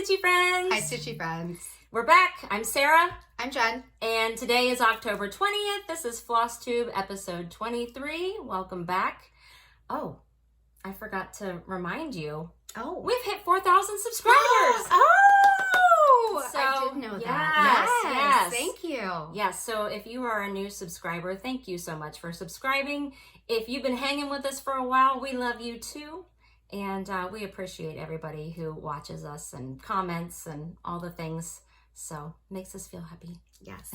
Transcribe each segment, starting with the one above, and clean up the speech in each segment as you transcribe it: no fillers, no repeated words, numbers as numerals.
Stitchy friends! Hi, Stitchy friends. We're back. I'm Sarah. I'm Jen. And today is October 20th. This is Flosstube episode 23. Welcome back. Oh, I forgot to remind you. Oh. We've hit 4,000 subscribers! Oh! So, I did know that. Yes. Thank you. Yes, so if you are a new subscriber, thank you so much for subscribing. If you've been hanging with us for a while, we love you too. And we appreciate everybody who watches us and comments and all the things. So makes us feel happy. Yes.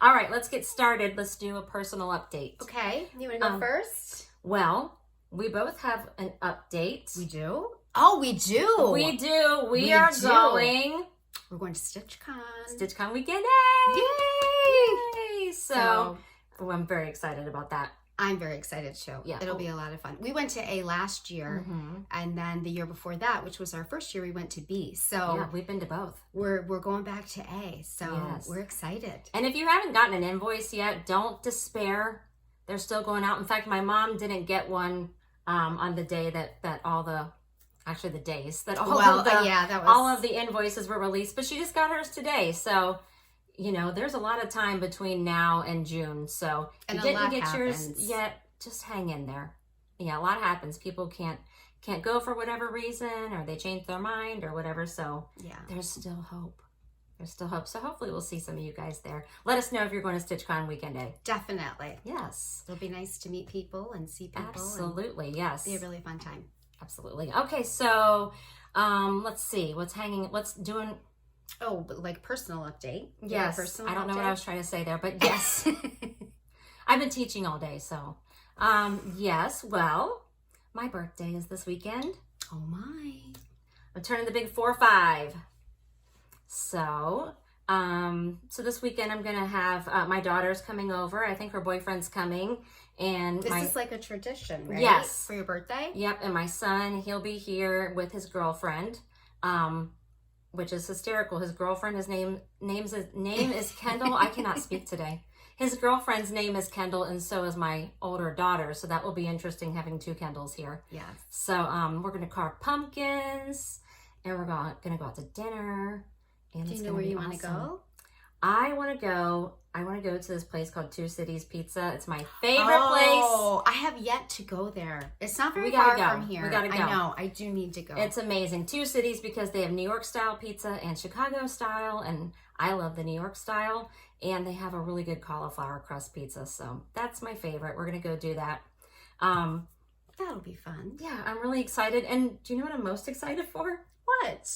All right, let's get started. Let's do a personal update. Okay. You want to go first? Well, we both have an update. We do? Oh, we do. We do. We are going. We're going to StitchCon. StitchCon weekend. Yay! Yay! So I'm very excited about that. I'm very excited too. Yeah. It'll be a lot of fun. We went to A last year, and then the year before that, which was our first year, we went to B. So yeah, we've been to both. We're going back to A. So we're excited. And if you haven't gotten an invoice yet, don't despair. They're still going out. In fact, my mom didn't get one on the day that all the days that all of the invoices were released, but she just got hers today. So there's a lot of time between now and June. So if you didn't get yours yet, just hang in there. Yeah, a lot happens. People can't go for whatever reason, or they change their mind or whatever. So yeah, there's still hope. There's still hope. So hopefully we'll see some of you guys there. Let us know if you're going to StitchCon weekend day. Definitely. Yes. It'll be nice to meet people and see people. Absolutely. Yes. It'll be a really fun time. Absolutely. Okay. So, let's see what's doing. Oh, but like personal update. Yes. I don't know what I was trying to say there, but yes. I've been teaching all day. So, yes. Well, my birthday is this weekend. Oh my. I'm turning the big 4-5. So, so this weekend I'm going to have, my daughter's coming over. I think her boyfriend's coming. And this is like a tradition, right? Yes. For your birthday? Yep. And my son, he'll be here with his girlfriend, which is hysterical. His girlfriend, his name is Kendall. I cannot speak today. His girlfriend's name is Kendall, and so is my older daughter. So that will be interesting having two Kendalls here. Yes. So, we're going to carve pumpkins, and we're going to go out to dinner. And do you know where you want to go? I want to go to this place called Two Cities Pizza. It's my favorite place. Oh, I have yet to go there. It's not very far from here. We gotta go. I know. I do need to go. It's amazing. Two Cities, because they have New York style pizza and Chicago style, and I love the New York style. And they have a really good cauliflower crust pizza. So that's my favorite. We're gonna go do that. That'll be fun. Yeah, I'm really excited. And do you know what I'm most excited for? What?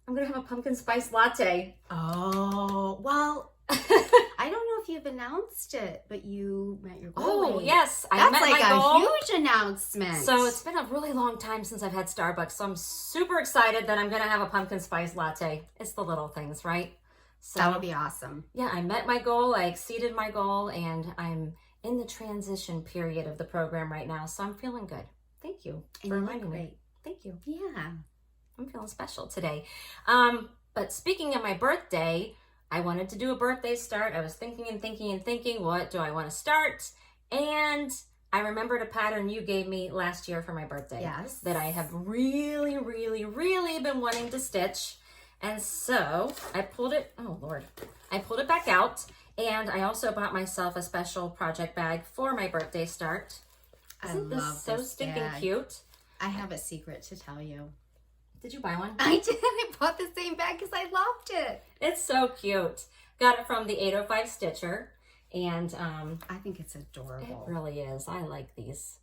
I'm gonna have a pumpkin spice latte. Oh, well, I don't know if you've announced it, but you met your goal. Oh, yes. That's like a huge announcement. So it's been a really long time since I've had Starbucks, so I'm super excited that I'm gonna have a pumpkin spice latte. It's the little things, right? So that would be awesome. Yeah, I met my goal, I exceeded my goal, and I'm in the transition period of the program right now, so I'm feeling good. Thank you for reminding me. Thank you. Yeah. I'm feeling special today. But speaking of my birthday, I wanted to do a birthday start. I was thinking, what do I want to start? And I remembered a pattern you gave me last year for my birthday. Yes. That I have really, really, really been wanting to stitch. And so I pulled it, I pulled it back out. And I also bought myself a special project bag for my birthday start. Isn't this so stinking cute? I have a secret to tell you. Did you buy one? I did. I bought the same bag because I loved it. It's so cute. Got it from the 805 Stitcher. And I think it's adorable. It really is. I like these.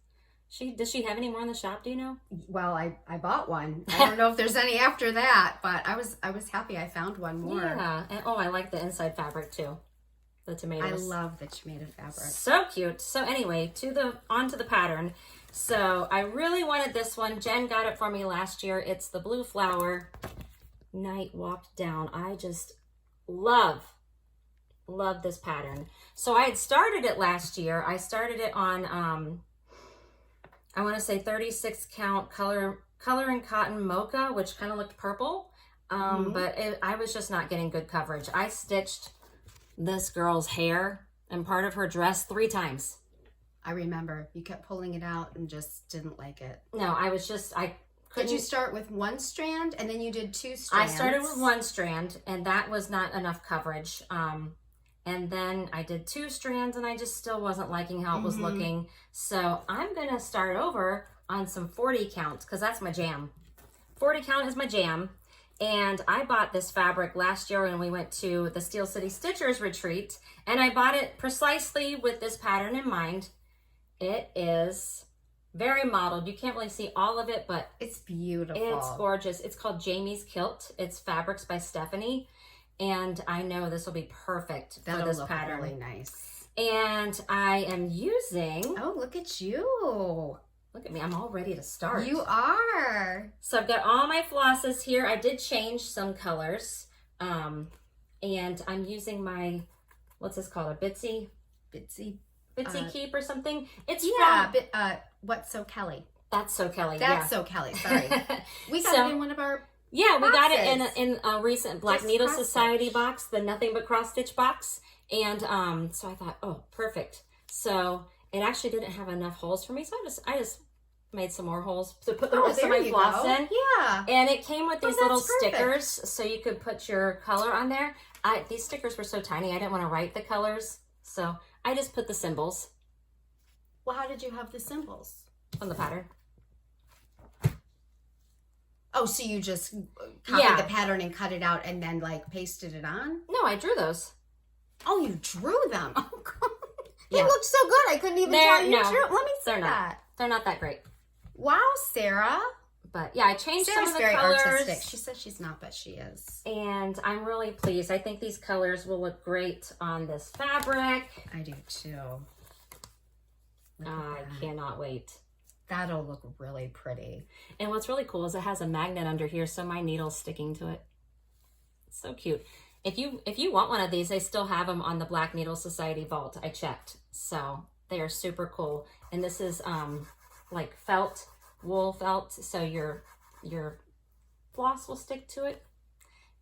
Does she have any more in the shop, do you know? Well, I bought one. I don't know if there's any after that, but I was happy I found one more. Yeah. And, I like the inside fabric too. The tomatoes. I love the tomato fabric. So cute. So anyway, onto the pattern. So I really wanted this one. Jen got it for me last year. It's the Blue Flower Night Walked Down. I just love this pattern. So I had started it last year. I started it on, I want to say 36 count color and cotton mocha, which kind of looked purple. But I was just not getting good coverage. I stitched this girl's hair and part of her dress 3 times. I remember you kept pulling it out and just didn't like it. No, I Did you start with one strand and then you did 2 strands? I started with 1 strand and that was not enough coverage. And then I did 2 strands and I just still wasn't liking how it was looking. So I'm going to start over on some 40 count because that's my jam. 40 count is my jam. And I bought this fabric last year when we went to the Steel City Stitchers retreat. And I bought it precisely with this pattern in mind. It is very modeled. You can't really see all of it, but it's beautiful. It's gorgeous. It's called Jamie's Kilt. It's Fabrics by Stephanie. And I know this will be perfect for this pattern. Really nice. And I am using... Oh, look at you. Look at me. I'm all ready to start. You are. So I've got all my flosses here. I did change some colors. And I'm using my, what's this called? A Bitsy Keep or something? It's What's So Kelly? That's So Kelly. That's So Kelly. Sorry. We got it in one of our Yeah, we boxes. got it in a recent Black Needle Society box, the Nothing But Cross Stitch box. And so I thought, oh, perfect. So it actually didn't have enough holes for me, so I just made some more holes to put the rest of my floss in. Yeah. And it came with these little stickers, so you could put your color on there. These stickers were so tiny, I didn't want to write the colors, so I just put the symbols. Well, how did you have the symbols? On the pattern. Oh, so you just copied the pattern and cut it out and then like pasted it on? No, I drew those. Oh, you drew them. Oh, God. They looked so good. I couldn't even tell you drew. Let me see that. They're not that great. Wow, Sarah. But yeah, I changed some of the very colors. Artistic. She says she's not, but she is. And I'm really pleased. I think these colors will look great on this fabric. I do too. I cannot wait. That'll look really pretty. And what's really cool is it has a magnet under here, so my needle's sticking to it. It's so cute. If you want one of these, they still have them on the Black Needle Society vault. I checked. So they are super cool. And this is like felt, wool felt, so your floss will stick to it.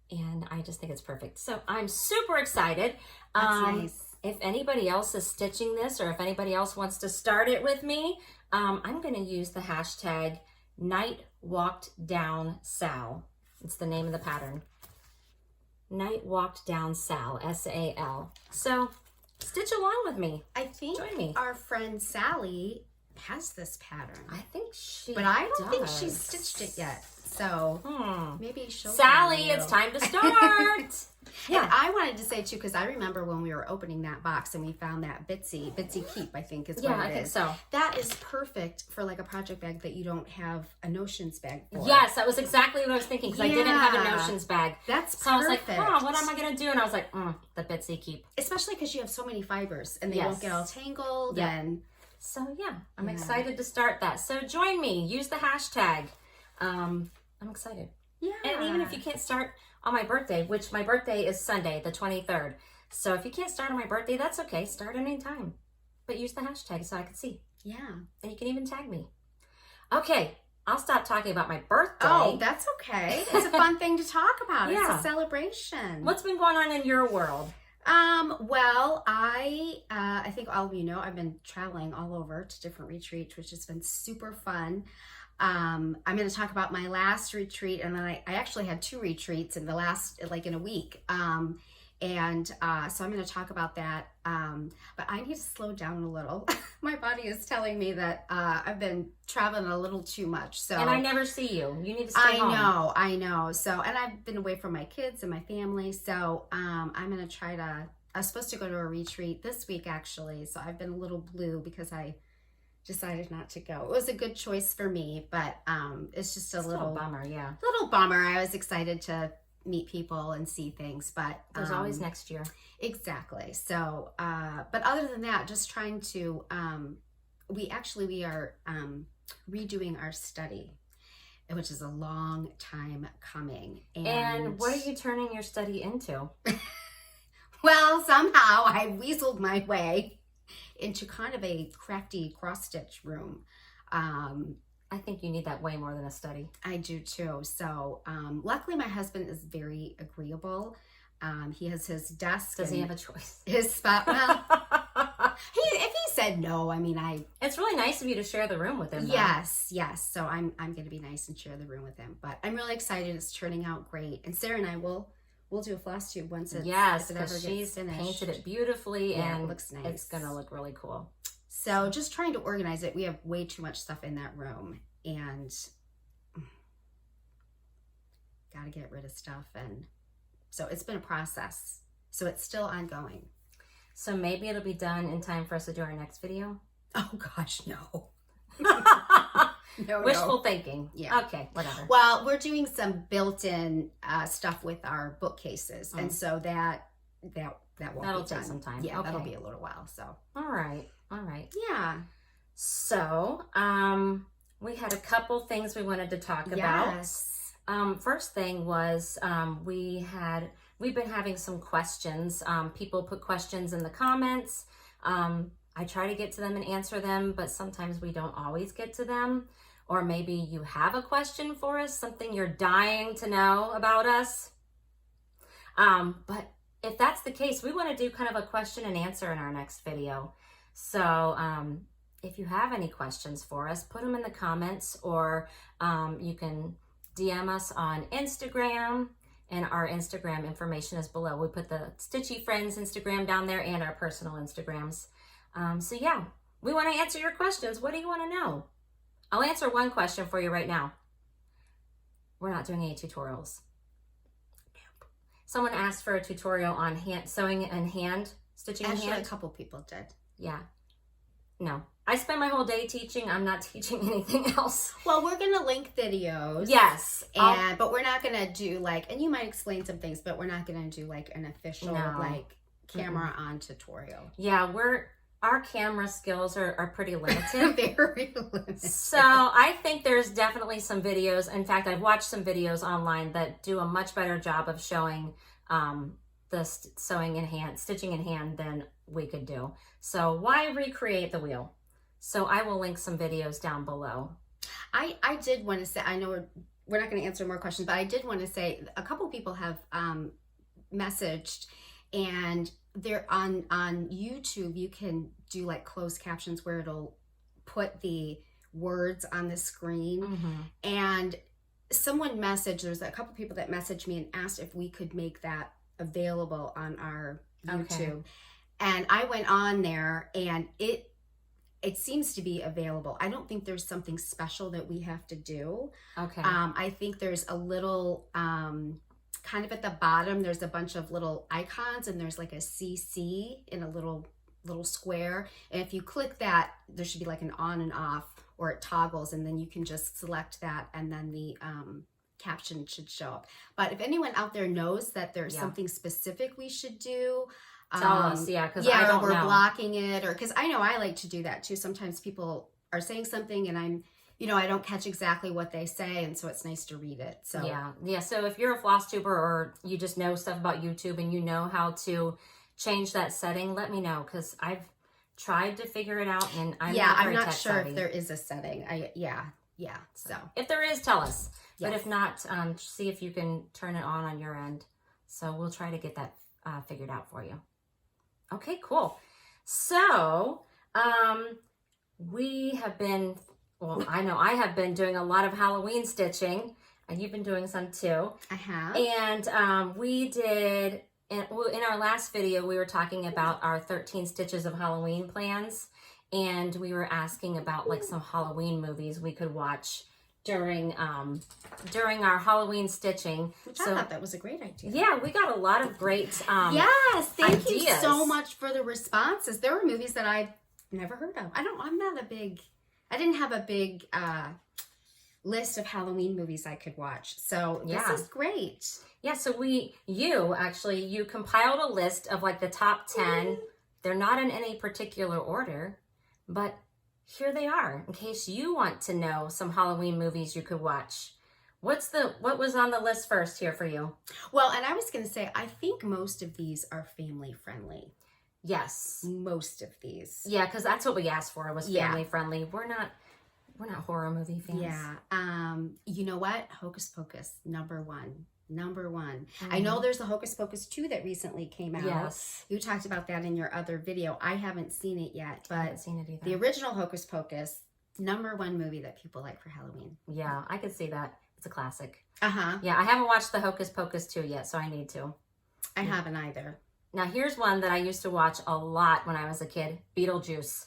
And I just think it's perfect. So I'm super excited. That's nice. If anybody else is stitching this or if anybody else wants to start it with me, I'm going to use the hashtag Night Walked Down Sal. It's the name of the pattern. Night Walked Down Sal, S-A-L. So stitch along with me. I think join me. Our friend Sally has this pattern. I think she But I don't think she's stitched it yet. So maybe she'll Sally, it's time to start. Yeah. And I wanted to say too, because I remember when we were opening that box and we found that Bitsy Keep, I think is what it is. Yeah, I think so. That is perfect for like a project bag that you don't have a notions bag for. Yes, that was exactly what I was thinking because I didn't have a notions bag. That's so perfect. I was like, what am I going to do? And I was like, the Bitsy Keep. Especially because you have so many fibers and they don't get all tangled. Yeah. And so yeah, I'm excited to start that. So join me. Use the hashtag. I'm excited. Yeah. And even if you can't start on my birthday, which my birthday is Sunday, the 23rd. So if you can't start on my birthday, that's okay. Start any time. But use the hashtag so I can see. Yeah. And you can even tag me. Okay. I'll stop talking about my birthday. Oh, that's okay. It's a fun thing to talk about. Yeah. It's a celebration. What's been going on in your world? Well, I think all of you know, I've been traveling all over to different retreats, which has been super fun. I'm going to talk about my last retreat, and then I actually had 2 retreats in the last, like in a week. So I'm going to talk about that. But I need to slow down a little. My body is telling me that, I've been traveling a little too much. So. And I never see you. You need to stay home. I know. So, and I've been away from my kids and my family. So, I'm going to try to, I was supposed to go to a retreat this week actually. So I've been a little blue because I decided not to go. It was a good choice for me, but it's just a little bummer. Yeah, little bummer. I was excited to meet people and see things, but there's always next year. Exactly. So, but other than that, just trying to. We are redoing our study, which is a long time coming. And what are you turning your study into? Well, somehow I weaseled my way into kind of a crafty cross-stitch room. I think you need that way more than a study. I do too. So luckily my husband is very agreeable. He has his desk. Does he have a choice? His spot. Well, if he said no. I mean, It's really nice of you to share the room with him. Though. Yes. So I'm going to be nice and share the room with him. But I'm really excited. It's turning out great. And Sarah and I will do a Flosstube once it's because she's painted it beautifully and it looks nice. It's going to look really cool. So just trying to organize it. We have way too much stuff in that room and got to get rid of stuff. And so it's been a process. So it's still ongoing. So maybe it'll be done in time for us to do our next video? Oh, gosh, no. Wishful thinking. Yeah. Okay, whatever. Well, we're doing some built-in stuff with our bookcases. And so that won't That'll be done. Take some time. Yeah, okay. That'll be a little while. So. All right. Yeah. So, we had a couple things we wanted to talk about. Yes. First thing was we've been having some questions. People put questions in the comments. I try to get to them and answer them, but sometimes we don't always get to them. Or maybe you have a question for us, something you're dying to know about us. But if that's the case, we want to do kind of a question and answer in our next video. So if you have any questions for us, put them in the comments, or you can DM us on Instagram, and our Instagram information is below. We put the Stitchy Friends Instagram down there and our personal Instagrams. So yeah, we want to answer your questions. What do you want to know? I'll answer one question for you right now. We're not doing any tutorials. Someone asked for a tutorial on sewing and hand stitching. Actually, in hand. a couple people did. Yeah. No. I spend my whole day teaching. I'm not teaching anything else. Well, we're going to link videos. Yes. But we're not going to do and you might explain some things, but we're not going to do an official camera on tutorial. Yeah, our camera skills are pretty limited. Very limited. So I think there's definitely some videos. In fact, I've watched some videos online that do a much better job of showing the stitching in hand than we could do. So why recreate the wheel? So I will link some videos down below. I did want to say, I know we're not going to answer more questions, but I did want to say a couple people have messaged, and they're on YouTube. You can do closed captions where it'll put the words on the screen. Mm-hmm. And someone messaged, there's a couple people that messaged me and asked if we could make that available on our YouTube. Okay. And I went on there, and it seems to be available. I don't think there's something special that we have to do. Okay. I think there's a little, kind of at the bottom, there's a bunch of little icons, and there's a CC in a little square. And if you click that, there should be an on and off, or it toggles, and then you can just select that, and then the caption should show up. But if anyone out there knows that there's something specific we should do, tell us, because I don't know. We're blocking it, or because I know I like to do that too. Sometimes people are saying something, and I don't catch exactly what they say, and so it's nice to read it. So yeah. So if you're a Flosstuber, or you just know stuff about YouTube and you know how to change that setting, let me know, because I've tried to figure it out, and I'm not sure savvy. If there is a setting. So if there is, tell us. Yes. But if not, see if you can turn it on your end. So we'll try to get that figured out for you. Okay, cool. So we have been, I know I have been doing a lot of Halloween stitching, and you've been doing some too. I have. And we did, in our last video, we were talking about our 13 stitches of Halloween plans, and we were asking about some Halloween movies we could watch during our Halloween stitching. Which I thought that was a great idea. Yeah, we got a lot of great yes, thank ideas. you so much for the responses. There were movies that I've never heard of. I didn't have a big list of Halloween movies I could watch. So this is great. Yeah, so you compiled a list of the top 10. They're not in any particular order, but here they are, in case you want to know some Halloween movies you could watch. What was on the list first here for you? Well, and I was going to say, I think most of these are family friendly. Yes. Most of these. Yeah, because that's what we asked for, was family friendly. We're not horror movie fans. Yeah. You know what? Hocus Pocus, number one. Number one. I know there's a Hocus Pocus 2 that recently came out. Yes. You talked about that in your other video. I haven't seen it yet, but I haven't seen it either. The original Hocus Pocus, number one movie that people like for Halloween. Yeah, I could see that. It's a classic. Uh-huh. Yeah, I haven't watched the Hocus Pocus 2 yet, so I need to. I haven't either. Now, here's one that I used to watch a lot when I was a kid, Beetlejuice.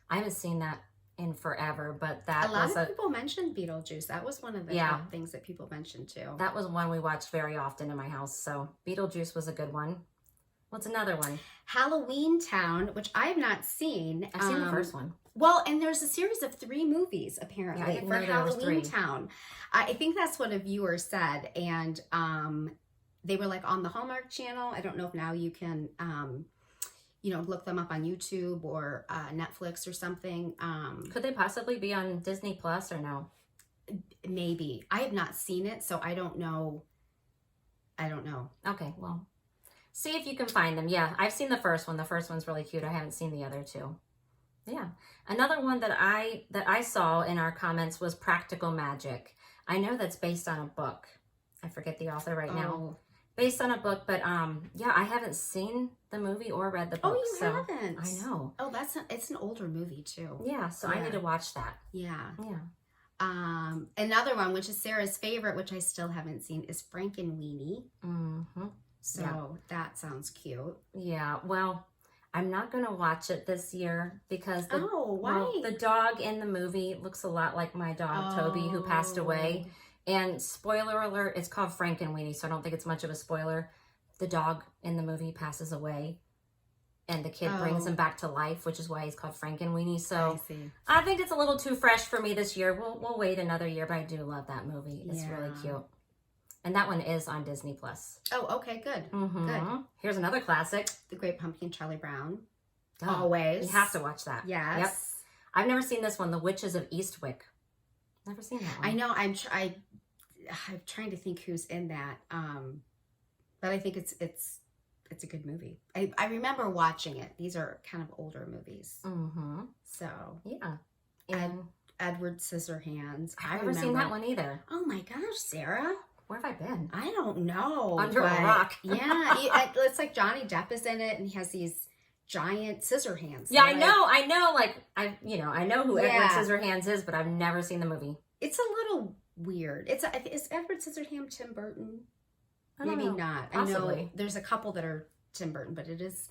I haven't seen that in forever, but that a lot of people mentioned Beetlejuice. That was one of the top things that people mentioned too. That was one we watched very often in my house. So Beetlejuice was a good one. What's another one? Halloween Town, which I have not seen. I've seen the first one. Well, and there's a series of 3 movies apparently for Halloween Town. I think that's what a viewer said, and they were like on the Hallmark Channel. I don't know if now you can look them up on YouTube or Netflix or something. Could they possibly be on Disney Plus or no? Maybe. I have not seen it, so I don't know. Okay, well, see if you can find them. Yeah, I've seen the first one. The first one's really cute. I haven't seen the other 2. Yeah. Another one that I saw in our comments was Practical Magic. I know that's based on a book. I forget the author right now. Based on a book, but yeah, I haven't seen the movie or read the book. Oh, you haven't? I know. Oh, it's an older movie too. Yeah, so I need to watch that. Yeah. Yeah. Another one, which is Sarah's favorite, which I still haven't seen, is Frankenweenie. Mm-hmm. So that sounds cute. Yeah, well, I'm not going to watch it this year because why? Well, the dog in the movie looks a lot like my dog, Toby, who passed away. And spoiler alert, it's called Frankenweenie, so I don't think it's much of a spoiler. The dog in the movie passes away, and the kid brings him back to life, which is why he's called Frankenweenie. So I think it's a little too fresh for me this year. We'll wait another year, but I do love that movie. It's really cute. And that one is on Disney Plus. Oh, okay, good. Mm-hmm. Good. Here's another classic. The Great Pumpkin, Charlie Brown. Oh, always. You have to watch that. Yes. Yep. I've never seen this one, The Witches of Eastwick. Never seen that one. I know. I'm trying to think who's in that. But I think it's a good movie. I remember watching it. These are kind of older movies. Mm-hmm. So yeah. And Edward Scissorhands. I've never seen that one either. Oh my gosh, Sarah. Where have I been? I don't know. Under a rock. Yeah. It's like Johnny Depp is in it, and he has these giant scissor hands. Yeah, I know. Like I know who Edward Scissorhands is, but I've never seen the movie. It's a little weird. Is Edward Scissorhands Tim Burton? Maybe not. Possibly. I know there's a couple that are Tim Burton, but it is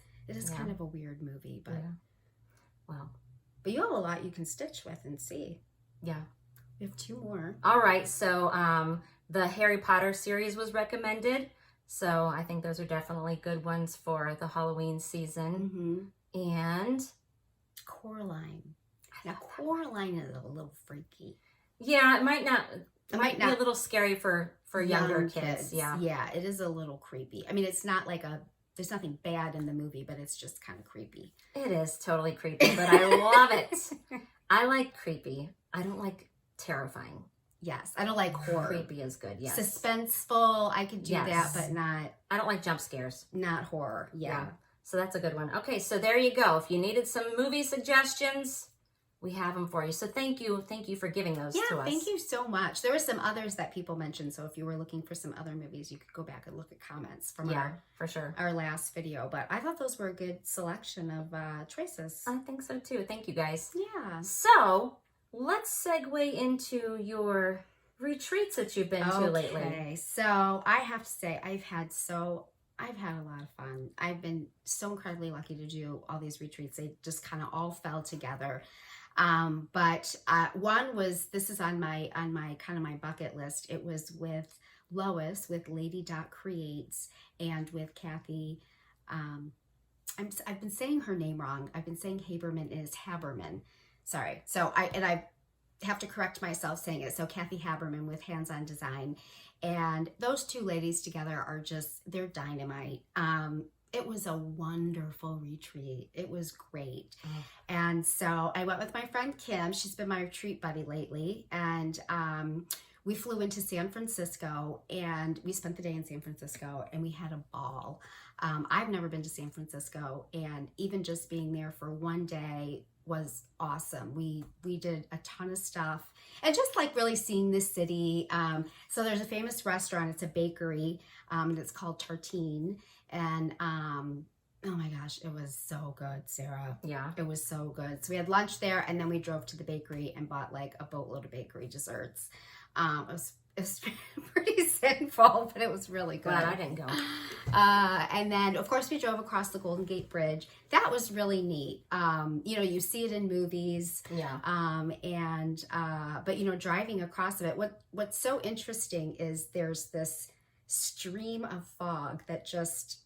kind of a weird movie. But wow. But you have a lot you can stitch with and see. Yeah. We have 2 more. All right. So the Harry Potter series was recommended. So I think those are definitely good ones for the Halloween season. Mm-hmm. And Coraline. Now Coraline is a little freaky. Yeah, it might be a little scary for younger kids. Yeah, it is a little creepy. I mean, it's not like there's nothing bad in the movie, but it's just kind of creepy. It is totally creepy, but I love it. I like creepy. I don't like terrifying. Yes, I don't like horror. Creepy is good, yes. Suspenseful, I could do that, but not... I don't like jump scares. Not horror, yeah. So that's a good one. Okay, so there you go. If you needed some movie suggestions, we have them for you. So thank you for giving those to us. Yeah, thank you so much. There were some others that people mentioned, so if you were looking for some other movies, you could go back and look at comments from for sure. our last video. But I thought those were a good selection of choices. I think so too. Thank you guys. Yeah. So let's segue into your retreats that you've been to lately. Okay, so I have to say I've had a lot of fun. I've been so incredibly lucky to do all these retreats. They just kind of all fell together. But one was, this is on my kind of my bucket list. It was with Lois, with Lady Creates, and with Kathy. I've been saying her name wrong. I've been saying Haberman, is Haberman. Sorry. So I have to correct myself saying it. So Kathy Haberman with Hands On Design, and those 2 ladies together are they're dynamite. It was a wonderful retreat. It was great. Oh. And so I went with my friend Kim. She's been my retreat buddy lately. And we flew into San Francisco, and we spent the day in San Francisco, and we had a ball. I've never been to San Francisco, and even just being there for one day was awesome. We did a ton of stuff and just like really seeing the city. So there's a famous restaurant. It's a bakery, and it's called Tartine. And oh my gosh, it was so good, Sarah. Yeah. It was so good. So we had lunch there, and then we drove to the bakery and bought like a boatload of bakery desserts. It was pretty sinful, but it was really good. Glad I didn't go. And then, of course, we drove across the Golden Gate Bridge. That was really neat. You know, you see it in movies. Yeah. But you know, driving across of it, what's so interesting is there's this stream of fog that just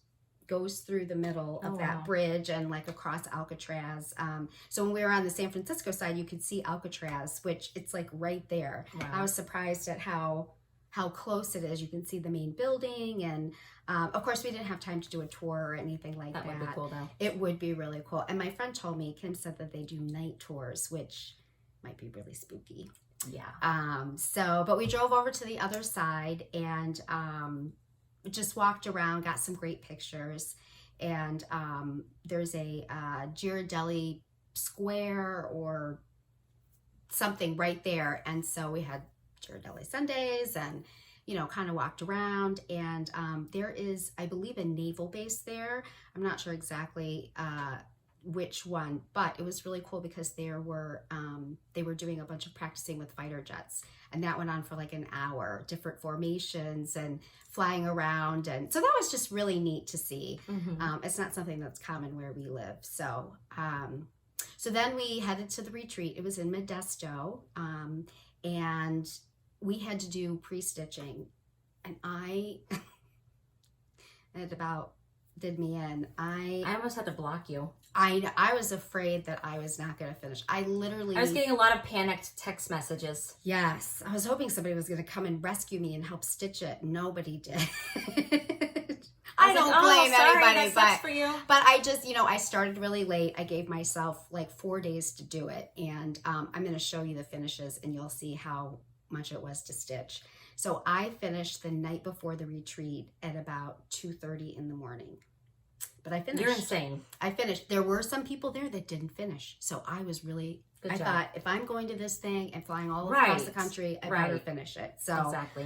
goes through the middle of that bridge and like across Alcatraz. So when we were on the San Francisco side, you could see Alcatraz, which it's like right there. Wow. I was surprised at how close it is. You can see the main building, and of course we didn't have time to do a tour or anything like that. That would be cool though. It would be really cool. And my friend told me, Kim said that they do night tours, which might be really spooky. Yeah. But we drove over to the other side and just walked around, got some great pictures. And there's a Ghirardelli Square or something right there. And so we had Ghirardelli Sundays and, you know, kind of walked around. And there is, I believe, a naval base there. I'm not sure exactly which one, but it was really cool because they were doing a bunch of practicing with fighter jets, and that went on for like an hour, different formations and flying around, and so that was just really neat to see. Mm-hmm. It's not something that's common where we live. So so then we headed to the retreat. It was in Modesto, and we had to do pre-stitching, and I it about did me in. I almost had to block you. I was afraid that I was not going to finish. I was getting a lot of panicked text messages. Yes. I was hoping somebody was going to come and rescue me and help stitch it. Nobody did. I don't blame anybody, but I just, you know, I started really late. I gave myself like 4 days to do it. And I'm going to show you the finishes and you'll see how much it was to stitch. So I finished the night before the retreat at about 2:30 in the morning. But I finished. You're insane. I finished. There were some people there that didn't finish. So I was really, I thought if I'm going to this thing and flying all across the country, I better finish it. So exactly.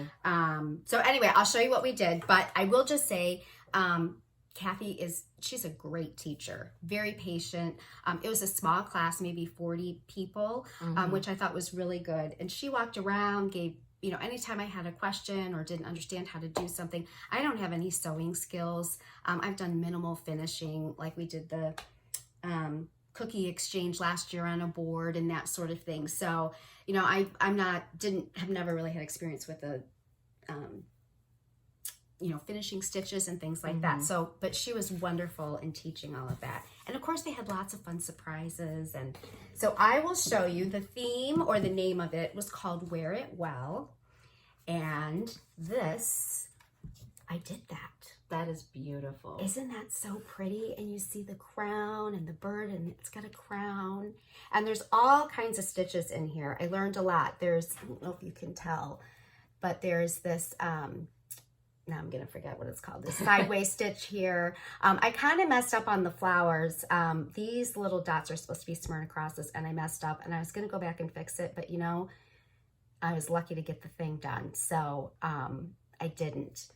So anyway, I'll show you what we did. But I will just say, Kathy she's a great teacher, very patient. It was a small class, maybe 40 people, which I thought was really good. And she walked around, gave, you know, anytime I had a question or didn't understand how to do something. I don't have any sewing skills. I've done minimal finishing, like we did the cookie exchange last year on a board and that sort of thing. So, you know, have never really had experience with the, you know, finishing stitches and things like that. So, but she was wonderful in teaching all of that. And of course they had lots of fun surprises. And so I will show you the theme, or the name of it was called Wear It Well. And this, I did that. That is beautiful. Isn't that so pretty? And you see the crown and the bird, and it's got a crown. And there's all kinds of stitches in here. I learned a lot. I don't know if you can tell, but there's this, now I'm going to forget what it's called, this sideways stitch here. I kind of messed up on the flowers. These little dots are supposed to be Smyrna crosses, and I messed up, and I was going to go back and fix it, but you know, I was lucky to get the thing done. So I didn't.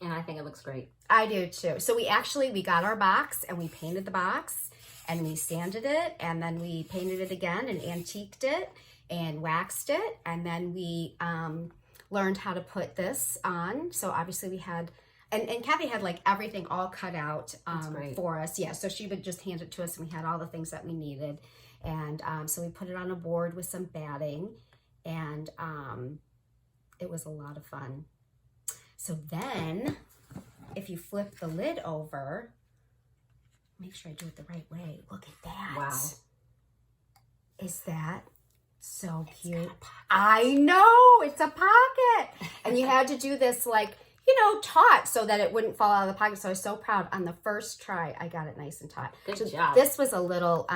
And I think it looks great. I do too. So we got our box and we painted the box and we sanded it, and then we painted it again and antiqued it and waxed it. And then we learned how to put this on. So obviously we had, and Kathy had like everything all cut out for us. Yeah. So she would just hand it to us and we had all the things that we needed. And so we put it on a board with some batting, and it was a lot of fun. So then if you flip the lid over, make sure I do it the right way. Look at that. Wow. Is that so cute? I know, it's a pocket. And you had to do this like, you know, taut so that it wouldn't fall out of the pocket. So I was so proud. On the first try, I got it nice and taut. Good job. This was a little,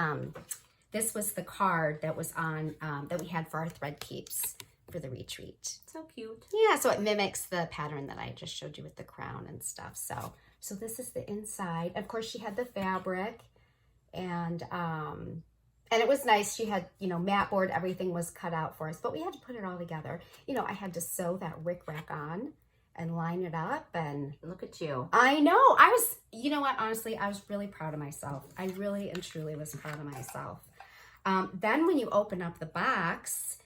this was the card that was on, that we had for our thread keeps for the retreat. So cute. Yeah, so it mimics the pattern that I just showed you with the crown and stuff. So this is the inside. Of course, she had the fabric, and And it was nice. She had, mat board, everything was cut out for us, but we had to put it all together. I had to sew that rickrack on and line it up, and look at you. I know. I was, honestly, I was really proud of myself. I really and truly was proud of myself. Then when you open up the box,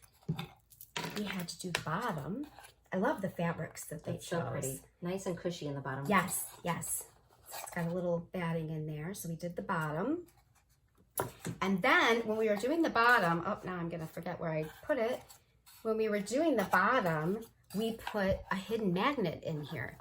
we had to do the bottom. I love the fabrics that they chose. So pretty. Nice and cushy in the bottom. Yes, yes. It's got a little batting in there. So we did the bottom. And then when we were doing the bottom, now I'm going to forget where I put it. When we were doing the bottom, we put a hidden magnet in here.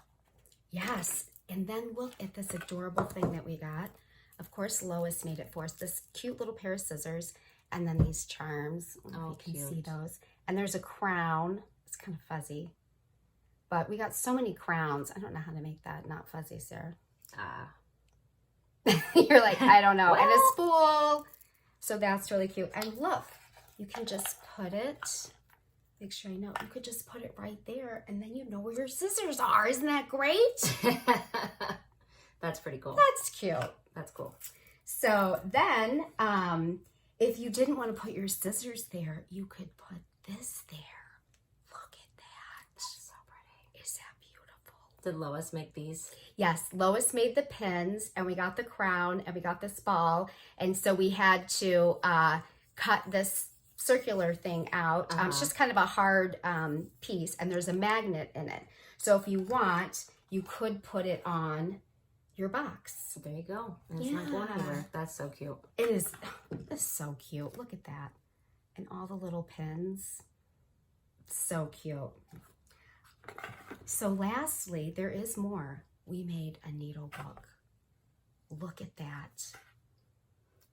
Yes. And then look at this adorable thing that we got. Of course, Lois made it for us. This cute little pair of scissors. And then these charms. I don't know if you can see those. And there's a crown. It's kind of fuzzy. But we got so many crowns. I don't know how to make that not fuzzy, Sarah. You're like, I don't know. Well. And a spool. So that's really cute. And look, you can just put it. Make sure I know. You could just put it right there, and then you know where your scissors are. Isn't that great? That's pretty cool. That's cute. That's cool. So then, if you didn't want to put your scissors there, you could put this there. Look at that. That's so pretty. Is that beautiful? Did Lois make these? Yes, Lois made the pins, and we got the crown, and we got this ball, and so we had to cut this circular thing out. It's just kind of a hard piece, and there's a magnet in it. So if you want, you could put it on your box. There you go. And it's not going anywhere. That's so cute. It is. It's so cute. Look at that. And all the little pins. So cute. So lastly, there is more. We made a needle book. Look at that.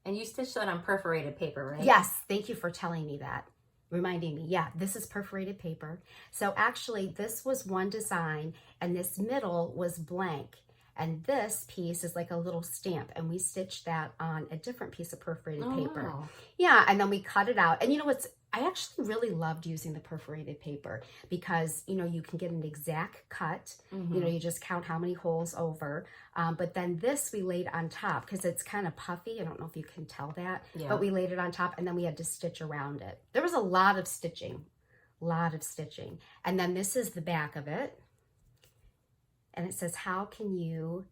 And you stitched that on perforated paper, right? Yes. Thank you for telling me that. Reminding me. Yeah, this is perforated paper. So actually, this was one design, and this middle was blank. And this piece is like a little stamp, and we stitched that on a different piece of perforated paper. Wow. Yeah, and then we cut it out. And you know what's, I actually really loved using the perforated paper because, you can get an exact cut. Mm-hmm. You just count how many holes over. But then this we laid on top because it's kind of puffy. I don't know if you can tell that. Yeah. But we laid it on top, and then we had to stitch around it. There was a lot of stitching. And then this is the back of it. And it says, how can you,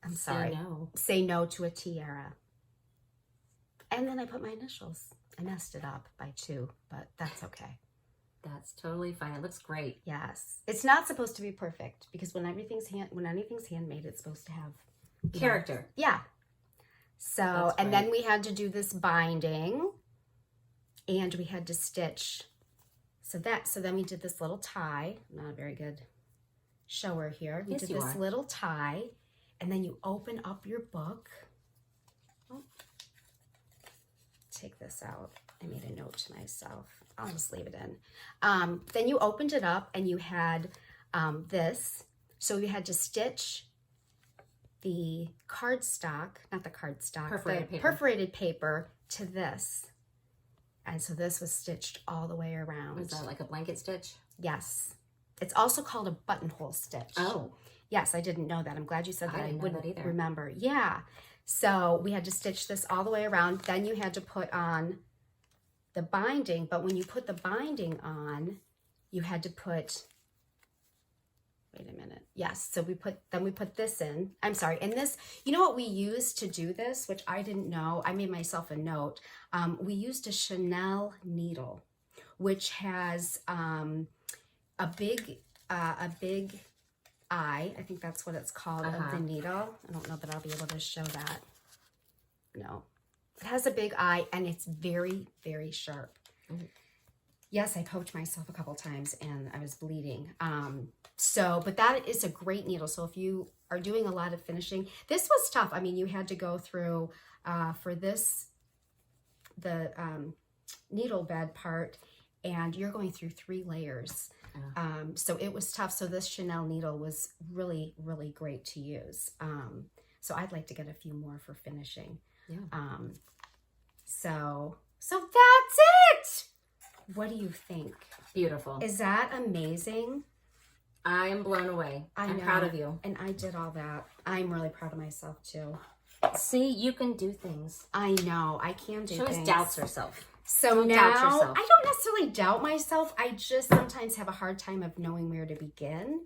say no to a tiara? And then I put my initials. I messed it up by 2, but that's okay. That's totally fine. It looks great. Yes. It's not supposed to be perfect because when anything's handmade, it's supposed to have character. Yeah. So, and then we had to do this binding, and we had to stitch. So then we did this little tie. Not a very good shower here. We did this little tie, and then you open up your book. Oh, take this out. I made a note to myself. I'll just leave it in. Then you opened it up, and you had this. So you had to stitch the perforated paper to this. And so this was stitched all the way around. Was that like a blanket stitch? Yes. It's also called a buttonhole stitch. Oh. Yes, I didn't know that. I'm glad you said that. I wouldn't remember. Yeah. So we had to stitch this all the way around. Then you had to put on the binding. But when you put the binding on, you had to put... Wait a minute. Yes. So we put this in. I'm sorry. And this, you know what we used to do this, which I didn't know. I made myself a note. We used a Chanel needle, which has a big eye. I think that's what it's called of the needle. I don't know that I'll be able to show that. No. It has a big eye, and it's very, very sharp. Mm-hmm. Yes, I poked myself a couple times and I was bleeding. But that is a great needle. So if you are doing a lot of finishing, this was tough. I mean, you had to go through, for this, the needle bed part, and you're going through 3 layers. So it was tough. So this Chanel needle was really, really great to use. So I'd like to get a few more for finishing. Yeah. So that's it. What do you think? Beautiful. Is that amazing? I am blown away. I'm proud of you. And I did all that. I'm really proud of myself too. See, you can do things. I know. I can do things. She always doubts herself. So now, I don't necessarily doubt myself. I just sometimes have a hard time of knowing where to begin.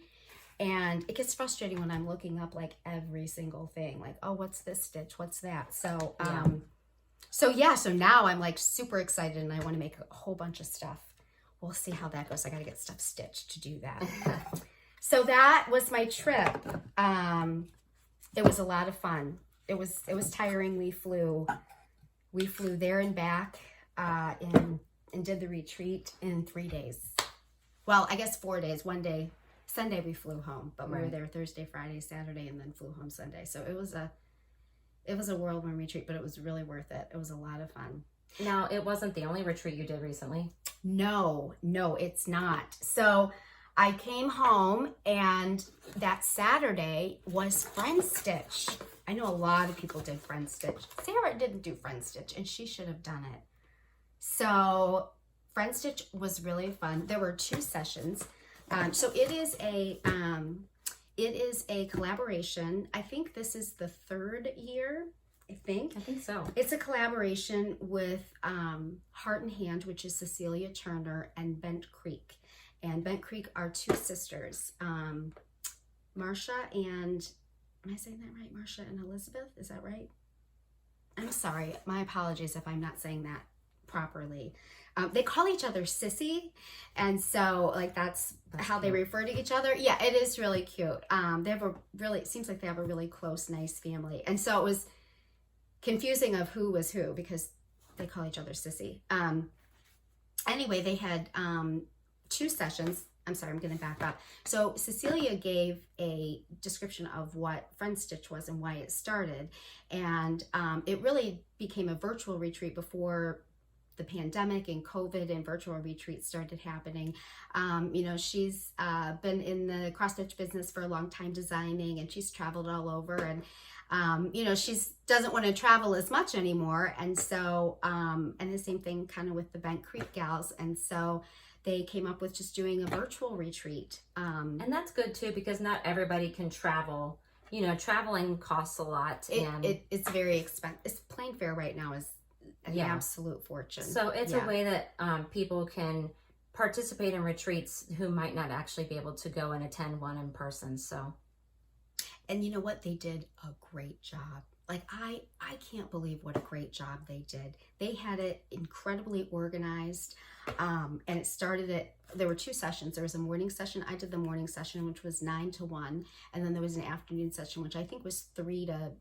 And it gets frustrating when I'm looking up like every single thing. Like, oh, what's this stitch? What's that? So, so now I'm like super excited and I want to make a whole bunch of stuff. We'll see how that goes. I got to get stuff stitched to do that. So that was my trip. It was a lot of fun. It was tiring. We flew there and back, and did the retreat in 3 days. Well, I guess 4 days. One day, Sunday we flew home, but we were there Thursday, Friday, Saturday, and then flew home Sunday. So it was a whirlwind retreat, but it was really worth it. It was a lot of fun. Now, it wasn't the only retreat you did recently. No, it's not. So I came home and that Saturday was Friend Stitch. I know a lot of people did Friend Stitch. Sarah didn't do Friend Stitch and she should have done it. So Friend Stitch was really fun. There were 2 sessions. So it is a collaboration. I think this is the 3rd year. I think so. It's a collaboration with Heart and Hand, which is Cecilia Turner, and Bent Creek. And Bent Creek are 2 sisters, Marcia and, am I saying that right? Marcia and Elizabeth, is that right? I'm sorry, my apologies if I'm not saying that properly. They call each other Sissy, and so like that's how they refer to each other. Yeah, it is really cute. They have it seems like they have a really close, nice family. And so it was confusing of who was who because they call each other Sissy. Anyway, they had 2 sessions. I'm sorry, I'm going to back up. So Cecilia gave a description of what Friend Stitch was and why it started. And it really became a virtual retreat before the pandemic and COVID and virtual retreats started happening. She's been in the cross stitch business for a long time, designing, and she's traveled all over, and she doesn't want to travel as much anymore. And so, and the same thing kind of with the Bent Creek gals. And so they came up with just doing a virtual retreat. And that's good too, because not everybody can travel. Traveling costs a lot. It's very expensive. Plane fare right now is an absolute fortune. So it's a way that people can participate in retreats who might not actually be able to go and attend one in person. So, and you know what? They did a great job. Like I can't believe what a great job they did. They had it incredibly organized. And it started there were 2 sessions. There was a morning session. I did the morning session, which was 9 to 1. And then there was an afternoon session, which I think was 3 to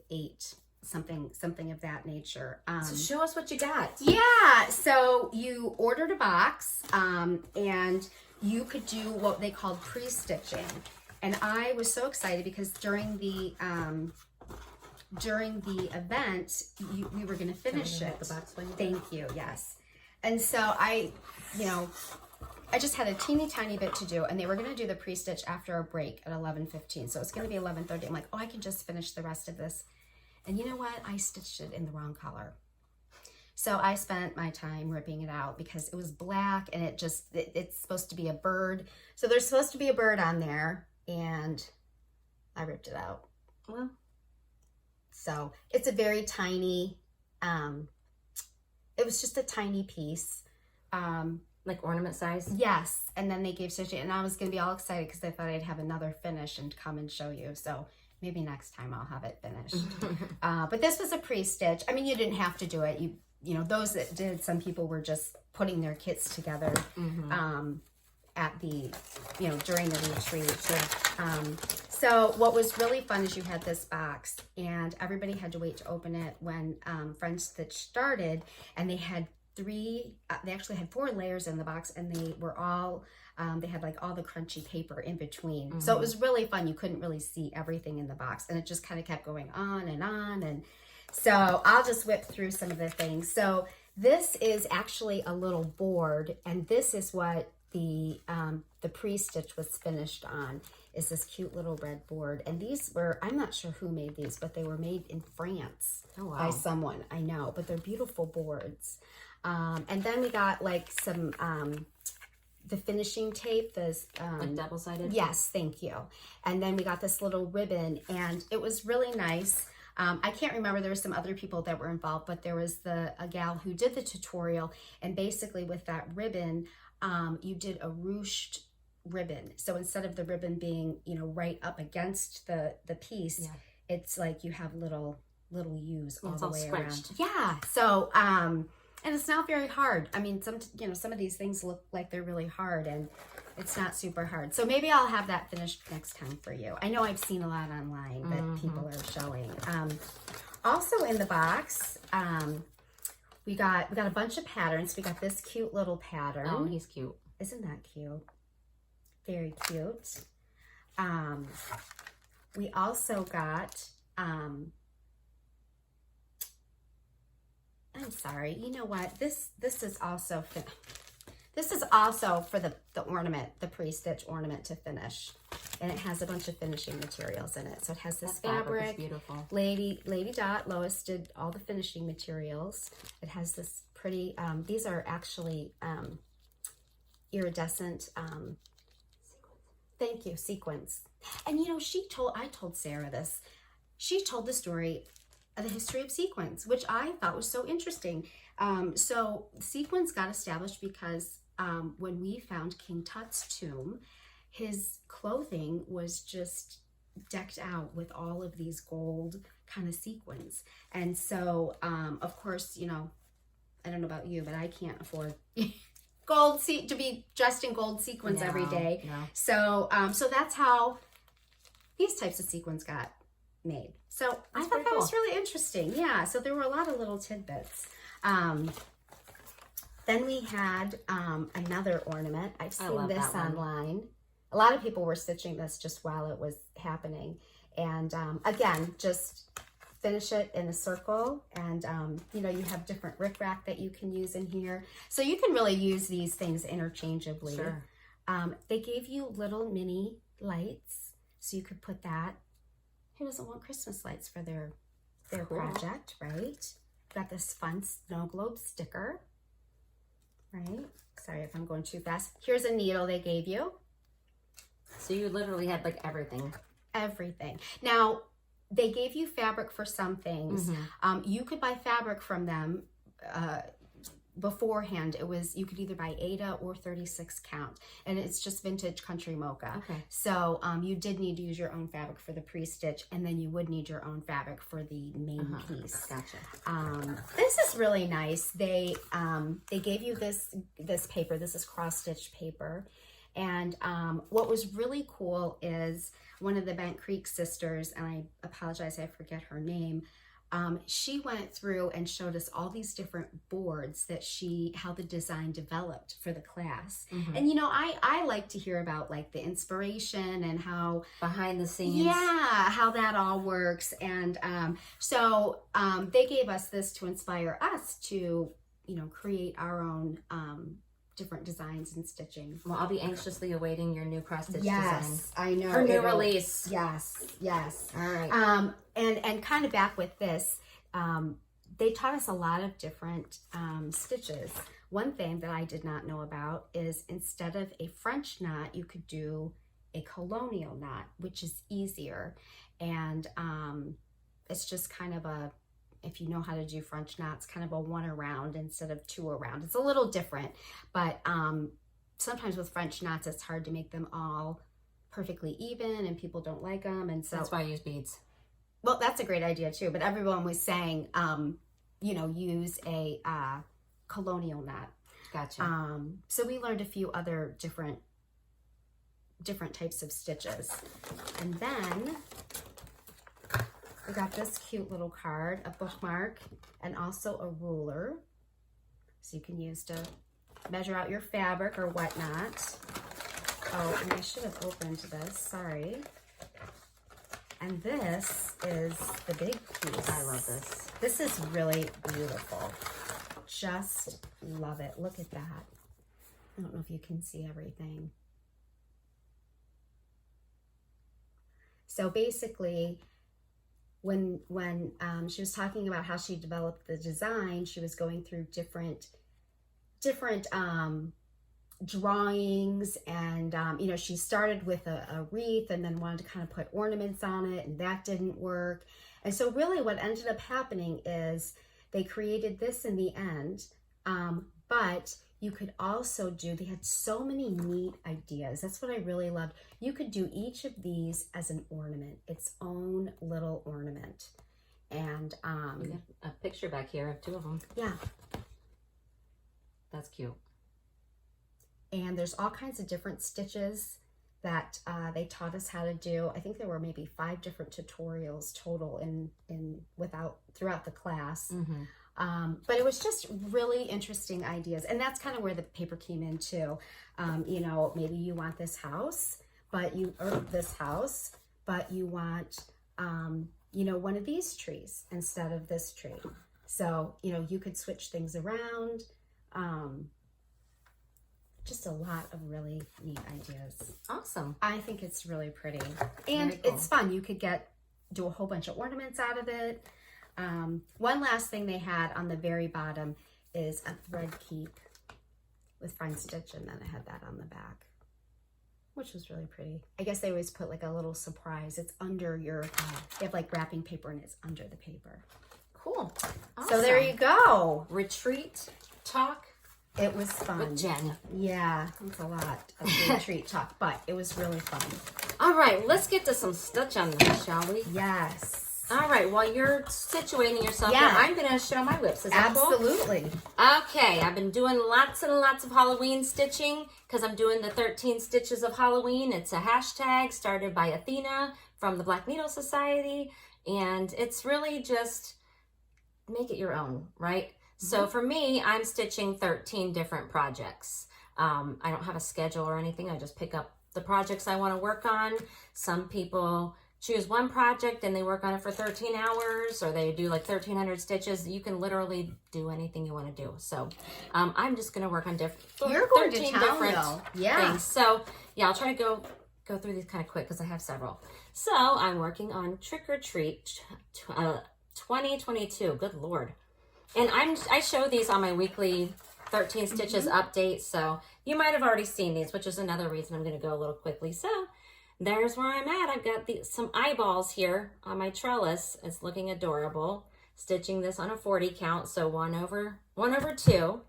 8. Something of that nature. So show us what you got. Yeah. So you ordered a box, and you could do what they called pre-stitching. And I was so excited because during the event, we were going to finish it. The box one. Thank you. Yes. And so I just had a teeny tiny bit to do, and they were going to do the pre-stitch after a break at 11:15. So it's going to be 11:30. I'm like, oh, I can just finish the rest of this. And you know what? I stitched it in the wrong color. So I spent my time ripping it out because it was black, and it's supposed to be a bird. So there's supposed to be a bird on there, and I ripped it out. Well, so it's a very tiny, it was just a tiny piece. Like ornament size? Yes. And then they gave stitching, and I was going to be all excited because I thought I'd have another finish and come and show you. So maybe next time I'll have it finished. But this was a pre-stitch. I mean, you didn't have to do it. Those that did, some people were just putting their kits together at the, during the retreat. So what was really fun is you had this box, and everybody had to wait to open it when Friend Stitch started, and they had they actually had 4 layers in the box, and they were all, they had like all the crunchy paper in between. So it was really fun. You couldn't really see everything in the box, and it just kind of kept going on and on. And so I'll just whip through some of the things. So this is actually a little board, and this is what the pre-stitch was finished on, is this cute little red board. And these were, I'm not sure who made these, but they were made in France by someone I know, but they're beautiful boards. And then we got like some, the finishing tape, this, like double-sided? Yes, thank you. And then we got this little ribbon, and it was really nice. I can't remember, there were some other people that were involved, but there was a gal who did the tutorial, and basically with that ribbon, you did a ruched ribbon. So instead of the ribbon being, you know, right up against the piece, it's like you have little U's all the way around. Yeah. So, and it's not very hard. I mean, some of these things look like they're really hard, and it's not super hard. So maybe I'll have that finished next time for you. I know I've seen a lot online that people are showing. Also in the box, we got a bunch of patterns. We got this cute little pattern. Oh, he's cute. Isn't that cute? Very cute. We also got, I'm sorry, you know what? This is also for the ornament, the pre-stitch ornament to finish. And it has a bunch of finishing materials in it. So it has this fabric. Is beautiful. Lady Dot, Lois did all the finishing materials. It has this pretty, these are actually iridescent, thank you, sequins. And you know, I told Sarah this. She told the story of the history of sequins, which I thought was so interesting. So sequins got established because when we found King Tut's tomb, his clothing was just decked out with all of these gold kind of sequins. And so, of course, you know, I don't know about you, but I can't afford to be dressed in gold sequins every day. No. So, so that's how these types of sequins got made. So I thought that was really interesting. Yeah. So there were a lot of little tidbits. Then we had another ornament. I've seen this online. A lot of people were stitching this just while it was happening. And again, just finish it in a circle. And, you know, you have different rickrack that you can use in here. So you can really use these things interchangeably. Sure. They gave you little mini lights. So you could put that. Who doesn't want Christmas lights for their project, right? Got this fun snow globe sticker, right? Sorry if I'm going too fast. Here's a needle they gave you. So you literally had like everything. Everything. Now, they gave you fabric for some things. You could buy fabric from them beforehand. You could either buy Ada or 36 count, and it's just vintage country mocha. Okay. So you did need to use your own fabric for the pre-stitch, and then you would need your own fabric for the main piece. Gotcha. This is really nice. They gave you this paper. This is cross-stitch paper. And what was really cool is one of the Bent Creek sisters, and I apologize, I forget her name, she went through and showed us all these different boards that how the design developed for the class. And you know, I like to hear about like the inspiration and how behind the scenes. Yeah, how that all works. And so they gave us this to inspire us to, you know, create our own different designs and stitching. Well, I'll be anxiously awaiting your new cross-stitch design. Yes, I know. For new release. Yes. All right. And kind of back with this, they taught us a lot of different stitches. One thing that I did not know about is instead of a French knot, you could do a colonial knot, which is easier. And it's just kind of if you know how to do French knots, kind of a 1 around instead of 2 around. It's a little different, but sometimes with French knots, it's hard to make them all perfectly even, and people don't like them. And so that's why I use beads. Well, that's a great idea too, but everyone was saying, you know, use a colonial knot. Gotcha. So we learned a few other different types of stitches. And then we got this cute little card, a bookmark, and also a ruler. So you can use to measure out your fabric or whatnot. Oh, and I should have opened this, sorry. And this is the big piece. I love this. This is really beautiful. Just love it. Look at that. I don't know if you can see everything. So basically, when she was talking about how she developed the design, she was going through different drawings, and she started with a wreath and then wanted to kind of put ornaments on it, and that didn't work. And so really what ended up happening is they created this in the end, but you could also they had so many neat ideas. That's what I really loved. You could do each of these as an ornament, its own little ornament. And we got a picture back here of 2 of them. Yeah. That's cute. And there's all kinds of different stitches that they taught us how to do. I think there were maybe 5 different tutorials total throughout the class. Mm-hmm. But it was just really interesting ideas. And that's kind of where the paper came in too. Maybe you want this house, but you want, one of these trees instead of this tree. So, you could switch things around. Just a lot of really neat ideas. Awesome. I think it's really pretty. And it's fun. You could do a whole bunch of ornaments out of it. One last thing they had on the very bottom is a thread keep with fine stitch, and then I had that on the back, which was really pretty. I guess they always put like a little surprise. It's under they have like wrapping paper, and it's under the paper. Cool. Awesome. So there you go. Retreat talk. It was fun. With Jenn. Yeah, it's a lot of retreat talk, but it was really fun. All right, let's get to some stitch on this, shall we? Yes. All right, while you're situating yourself, here, I'm going to show my whips. Is that cool? Absolutely. Okay, I've been doing lots and lots of Halloween stitching because I'm doing the 13 Stitches of Halloween. It's a hashtag started by Athena from the Black Needle Society, and it's really just make it your own, right? So for me, I'm stitching 13 different projects. I don't have a schedule or anything. I just pick up the projects I want to work on. Some people choose one project and they work on it for 13 hours, or they do like 1,300 stitches. You can literally do anything you want to do. So I'm just going to work on You're going 13 to town, different things. So yeah, I'll try to go through these kind of quick because I have several. So I'm working on Trick or Treat 2022. Good Lord. And I show these on my weekly 13 Stitches update, so you might have already seen these, which is another reason I'm going to go a little quickly. So there's where I'm at. I've got some eyeballs here on my trellis. It's looking adorable. Stitching this on a 40 count, so 1 over 2.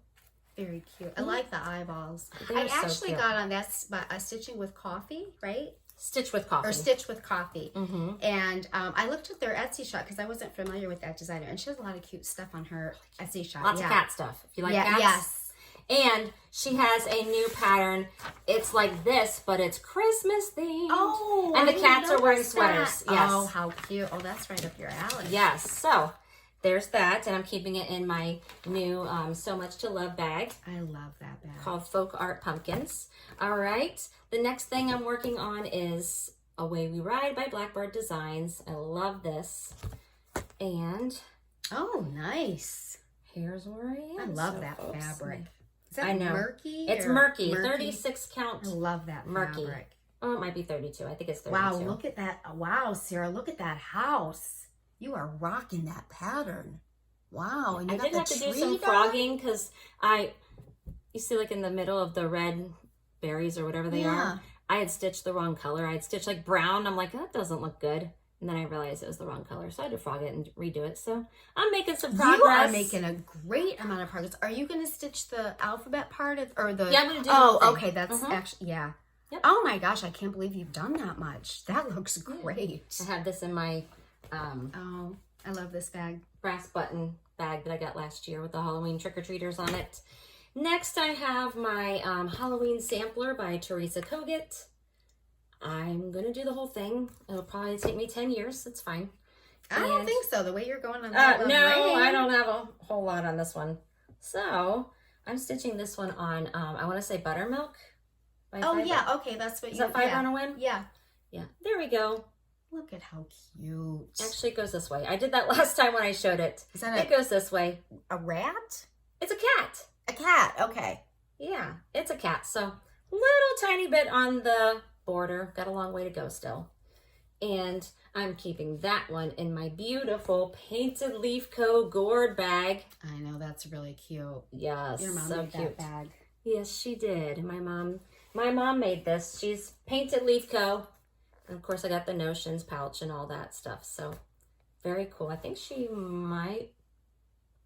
Very cute. I like the eyeballs. They're I so actually cute. got on that stitching with coffee, right? Stitch with Coffee. Or Stitch with Coffee. Mm-hmm. And I looked at their Etsy shop because I wasn't familiar with that designer. And she has a lot of cute stuff on her Etsy shop. Lots of cat stuff. If you like cats. Yes. And she has a new pattern. It's like this, but it's Christmas themed. Oh, and the cats are wearing sweaters. Yes. Oh, how cute. Oh, that's right up your alley. Yes. So there's that. And I'm keeping it in my new So Much to Love bag. I love that bag. Called Folk Art Pumpkins. All right. The next thing I'm working on is Away We Ride by Blackbird Designs. I love this. And oh, nice. Here's where I am. I love that fabric. Is that I know. murky? It's murky. 36 count. I love that murky. fabric. Oh, it might be 32. I think it's 32. Wow, look at that. Wow, Sarah, look at that house. You are rocking that pattern. Wow. And you I did have to do some frogging because you see like in the middle of the red berries or whatever they are, I had stitched the wrong color. I had stitched like brown. I'm like, that doesn't look good. And then I realized it was the wrong color. So I had to frog it and redo it. So I'm making some progress. You are making a great amount of progress. Are you going to stitch the alphabet part or the... Yeah, I'm going to do Oh, okay. That's actually... Yeah. Yep. Oh my gosh. I can't believe you've done that much. That looks great. I have this in my... oh, I love this bag. Brass button bag that I got last year with the Halloween trick-or-treaters on it. Next, I have my Halloween sampler by Teresa Kogut. I'm going to do the whole thing. It'll probably take me 10 years. That's fine. I don't think so. The way you're going on that no, I don't have a whole lot on this one. So, I'm stitching this one on, I want to say Buttermilk. Oh, yeah. Okay, that's what Is that 5 on a whim? Yeah. Yeah. There we go. Look at how cute. Actually, it goes this way. I did that last time when I showed it. Is that it goes this way. A rat? It's a cat. A cat. Okay. Yeah, it's a cat. So, little tiny bit on the border. Got a long way to go still. And I'm keeping that one in my beautiful Painted Leaf Co. gourd bag. I know, that's really cute. Yes, your mom so made cute. That bag. Yes, she did. My mom made this. She's painted Leaf Co. And of course I got the notions pouch and all that stuff. So very cool. I think she might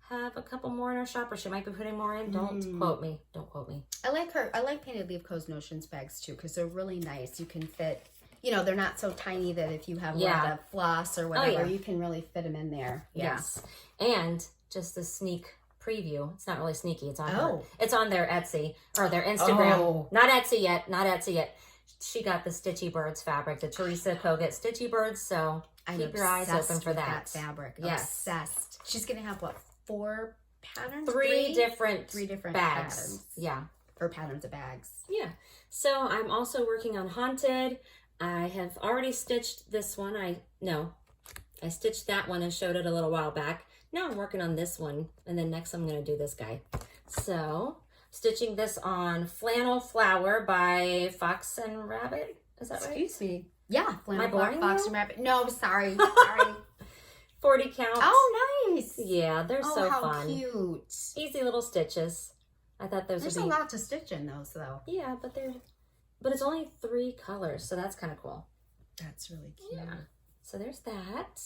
have a couple more in her shop, or she might be putting more in. Don't quote me. Don't quote me. I like Painted Leaf Co.'s notions bags too, because they're really nice. You can fit, they're not so tiny that if you have a lot of floss or whatever, you can really fit them in there. Yes. And just a sneak preview. It's not really sneaky. It's on it's on their Etsy or their Instagram. Oh. Not Etsy yet. She got the Stitchy Birds fabric, the Teresa Kogut Stitchy Birds. So keep your eyes open for that fabric. Yes. Obsessed. She's going to have what? 4 patterns? Three different bags. Patterns. Yeah. Or patterns of bags. Yeah. So I'm also working on Haunted. I have already stitched this one. I stitched that one and showed it a little while back. Now I'm working on this one. And then next I'm going to do this guy. So stitching this on Flannel Flower by Fox and Rabbit. Is that right? Excuse me. Yeah. Flannel Flower, Fox and Rabbit. No, sorry. 40 count. Oh, nice. Yeah, they're so fun. How cute. Easy little stitches. I thought those would be... There's a lot to stitch in those, though. Yeah, but it's only 3 colors, so that's kind of cool. That's really cute. Yeah. So there's that.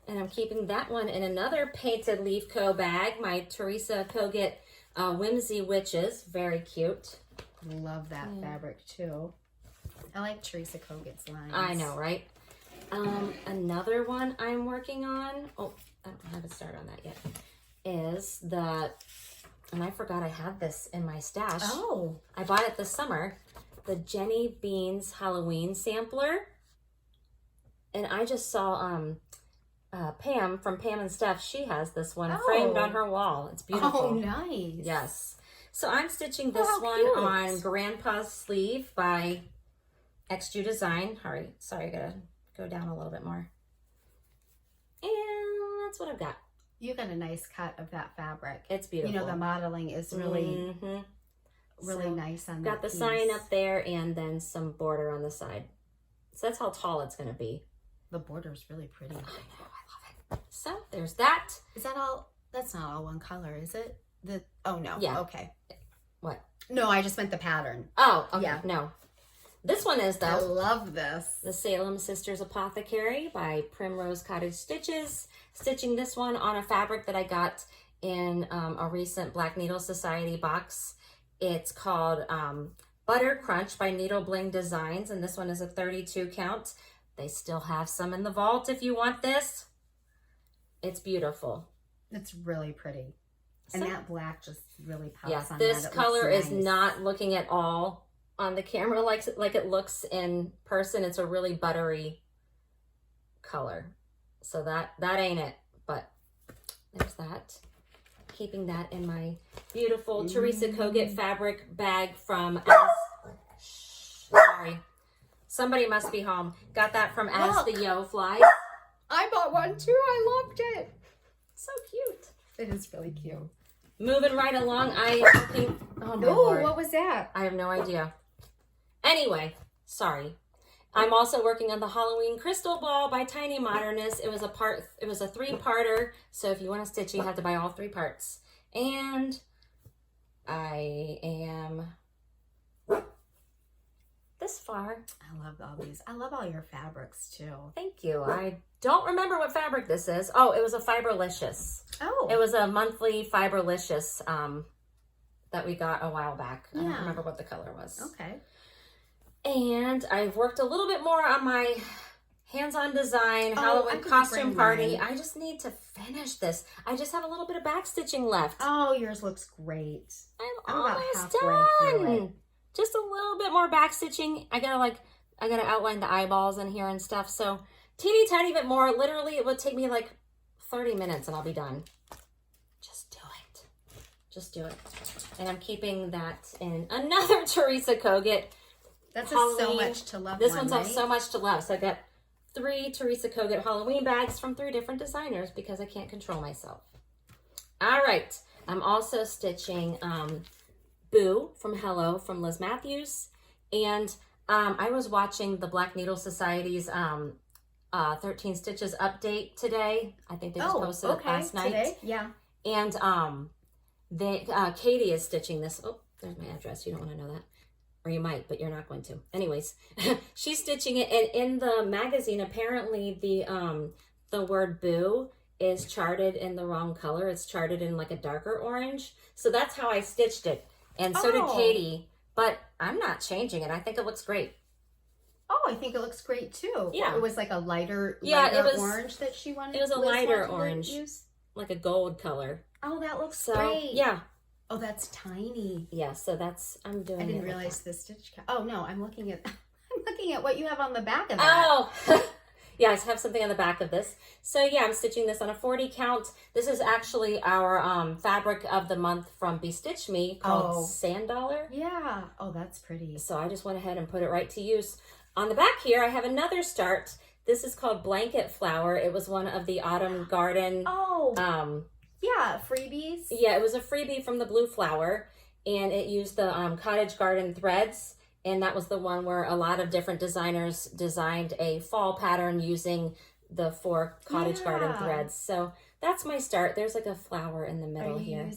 And I'm keeping that one in another Painted Leaf Co. bag. My Teresa Kogut Whimsy Witches. Very cute. Love that fabric, too. I like Teresa Kogut's lines. I know, right? Another one I'm working on, I don't have a start on that yet, is and I forgot I had this in my stash. Oh. I bought it this summer, the Jenny Beans Halloween sampler. And I just saw Pam from Pam and Steph, she has this one framed on her wall. It's beautiful. Oh, nice. Yes. So I'm stitching this one on Grandpa's Sleeve by XU Design. Sorry, I gotta go down a little bit more. And that's what I've got. You got a nice cut of that fabric. It's beautiful. The modeling is really, really nice on that Got the sign up there and then some border on the side. So that's how tall it's going to be. The border's really pretty. I know, I love it. So there's that. Is that all? That's not all one color, is it? Oh, no. Yeah. Okay. What? No, I just meant the pattern. Oh, okay. Yeah. No. This one is, though. I love this. The Salem Sisters Apothecary by Primrose Cottage Stitches. Stitching this one on a fabric that I got in a recent Black Needle Society box. It's called Butter Crunch by Needle Bling Designs, and this one is a 32 count. They still have some in the vault if you want this. It's beautiful. It's really pretty. And that black just really pops on this that. color is not looking at all on the camera like it looks in person. It's a really buttery color. So that ain't it, but there's that. Keeping that in my beautiful Teresa Kogut fabric bag from sorry. Somebody must be home. Got that from As the Yo Flies. I bought one too. I loved it. So cute. It is really cute. Moving right along, I am looking... Oh, my Lord. What was that? I have no idea. Anyway, sorry. I'm also working on the Halloween Crystal Ball by Tiny Modernist. It was a 3-parter, so if you want to stitch, you have to buy all 3 parts. And I am this far. I love all these. I love all your fabrics too. Thank you. I don't remember what fabric this is. Oh, it was a Fiberlicious. Oh. It was a monthly Fiberlicious that we got a while back. I don't remember what the color was. Okay. And I've worked a little bit more on my hands-on design Halloween costume party. I just need to finish this. I just have a little bit of back stitching left. Oh, yours looks great. I'm almost done. Just a little bit more back stitching. I gotta outline the eyeballs in here and stuff. So teeny tiny bit more. Literally, it would take me like 30 minutes and I'll be done. Just do it. Just do it. And I'm keeping that in another Teresa Kogut. That's so much to love. This one's so much to love. So I got 3 Teresa Kogut Halloween bags from 3 different designers because I can't control myself. All right. I'm also stitching Boo from Hello from Liz Mathews. And I was watching the Black Needle Society's 13 Stitches update today. I think they just posted it last night. Today? Yeah. And Katie is stitching this. Oh, There's my address. You don't want to know that. Or you might, but you're not going to. Anyways, she's stitching it. And in the magazine, apparently the word boo is charted in the wrong color. It's charted in like a darker orange. So that's how I stitched it. And so did Katie. But I'm not changing it. I think it looks great. Oh, I think it looks great too. Yeah. It was like a lighter orange that she wanted. It was a lighter orange. Like a gold color. Oh, that looks great. Yeah. Oh, that's tiny. Yeah, so I'm doing it. I didn't realize the stitch count. Oh, no, I'm looking at what you have on the back of that. Oh, yeah, I have something on the back of this. So yeah, I'm stitching this on a 40 count. This is actually our fabric of the month from Bestitch Me called Sand Dollar. Yeah. Oh, that's pretty. So I just went ahead and put it right to use. On the back here, I have another start. This is called Blanket Flower. It was one of the Autumn Garden. Yeah, freebies. Yeah, it was a freebie from the Blue Flower, and it used the Cottage Garden threads, and that was the one where a lot of different designers designed a fall pattern using the 4 Cottage Garden threads. So that's my start. There's like a flower in the middle here.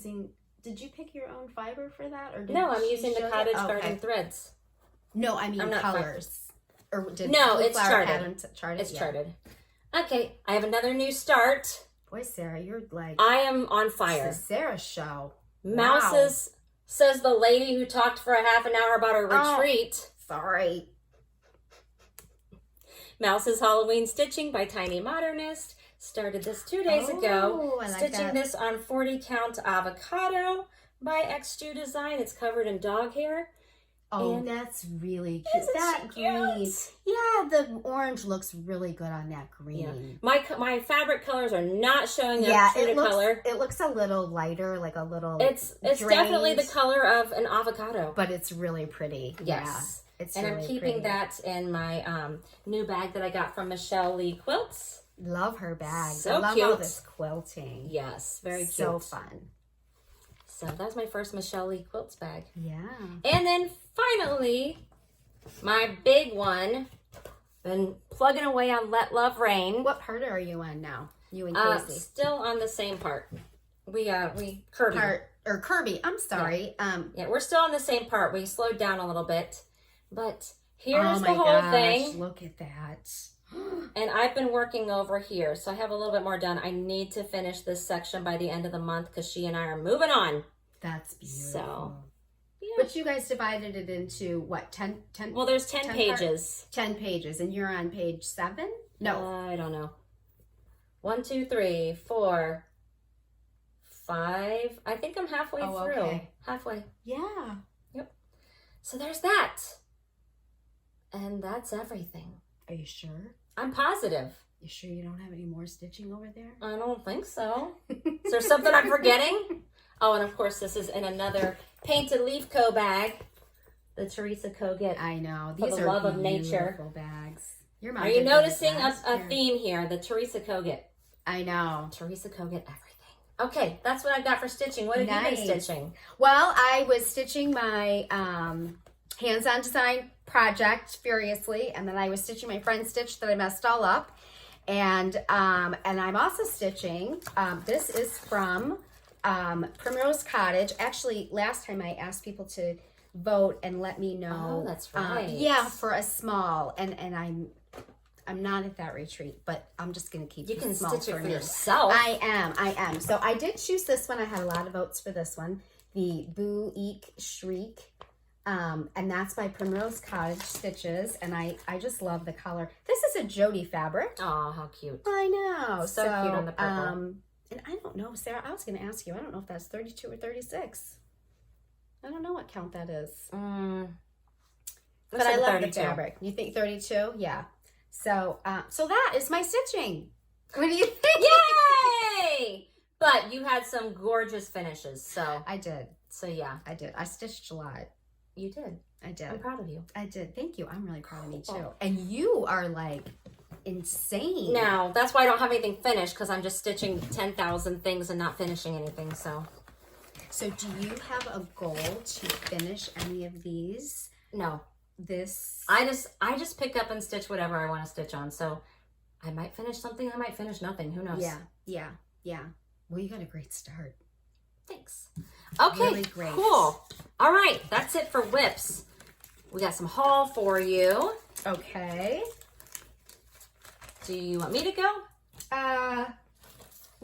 Did you pick your own fiber for that, or no? I'm using the Cottage Garden threads. No, I mean colors. Or did it's charted. It's charted. Okay, I have another new start. Boy, Sarah, you're like... I am on fire. It's the Sarah show. Mouses, says the lady who talked for a half an hour about her retreat. Sorry. Mouse's Halloween Stitching by Tiny Modernist. Started this 2 days ago. I like Stitching this on 40 count avocado by XJU Design. It's covered in dog hair. Oh, and that's really cute. That green. Yeah, the orange looks really good on that green. Yeah. My fabric colors are not showing up true to color. It looks a little lighter, like a little It's definitely the color of an avocado. But it's really pretty. Yes. Yeah, it's and really I'm keeping that in my new bag that I got from Michelle Lee Quilts. Love her bag. So I love cute. all this quilting. Yes, very cute. So fun. So that was my first Michelle Lee Quilts bag. Yeah. And then finally, my big one. Been plugging away on Let Love Rain. What part are you on now? You and Casey? Still on the same part. We Kirby. Kirby. I'm sorry. Yeah, we're still on the same part. We slowed down a little bit, but here's the whole thing. Look at that. And I've been working over here, so I have a little bit more done. I need to finish this section by the end of the month because she and I are moving on. That's beautiful. So, yeah. But you guys divided it into what, 10? Well, there's 10 pages. 10 pages, and you're on page 7? No. I don't know. 1, 2, 3, 4, 5. I think I'm halfway through. Okay. Halfway. Yeah. Yep. So there's that. And that's everything. Are you sure? I'm positive. You sure you don't have any more stitching over there? I don't think so. Is there something I'm forgetting? Oh, and of course, this is in another Painted Leaf Co. bag. The Teresa Kogut. I know. These are love of nature bags. Are you noticing a theme here? The Teresa Kogut. I know. Teresa Kogut everything. Okay, that's what I've got for stitching. What have you been stitching? Well, I was stitching my hands-on design project furiously, and then I was stitching my friend's stitch that I messed all up, and I'm also stitching. This is from Primrose Cottage. Actually, last time I asked people to vote and let me know. Oh, that's right. Yeah, for a small, and I'm not at that retreat, but I'm just gonna keep. You can small stitch it for now. yourself. I am. So I did choose this one. I had a lot of votes for this one, the Boo Eek Shriek. And that's by Primrose Cottage Stitches, and I just love the color. This is a Jody fabric. Oh, how cute. I know. So cute on the purple. And I don't know, Sarah, I was going to ask you, I don't know if that's 32 or 36. I don't know what count that is. But I love 32. The fabric. You think 32? Yeah. So that is my stitching. What do you think? Yay! But you had some gorgeous finishes, so. I did. So yeah. I did. I stitched a lot. You did. I did. I'm proud of you. I did. Thank you. I'm really proud of me too. And you are like insane. Now, that's why I don't have anything finished, because I'm just stitching 10,000 things and not finishing anything, so. So do you have a goal to finish any of these? No. This? I just pick up and stitch whatever I want to stitch on, so I might finish something, I might finish nothing. Who knows? Yeah. Well, you got a great start. Thanks. Okay, really great. Cool. All right, that's it for whips. We got some haul for you. Okay. Do you want me to go?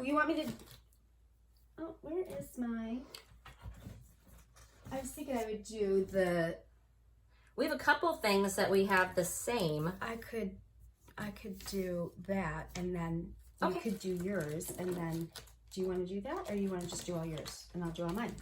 You want me to... Oh, where is my... I was thinking I would do the... We have a couple things that we have the same. I could do that, and then you could do yours, and then do you want to do that, or you want to just do all yours, and I'll do all mine?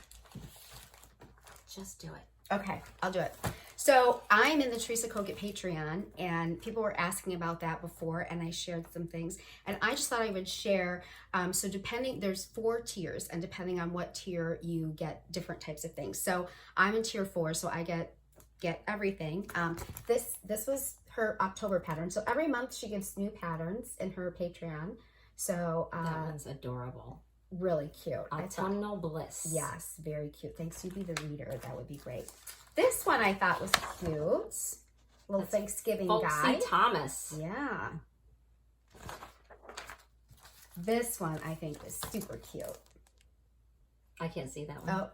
Just do it. Okay, I'll do it. So I'm in the Teresa Kogut Patreon, and people were asking about that before, and I shared some things, and I just thought I would share. So there's 4 tiers, and depending on what tier, you get different types of things. So I'm in tier 4, so I get everything. This was her October pattern. So every month she gives new patterns in her Patreon. So that one's adorable. Really cute. Autumnal Bliss. Yes, very cute. Thanks, you be the reader. That would be great. This one I thought was cute. Little Thanksgiving guy. Thomas. Yeah. This one I think is super cute. I can't see that one. Oh.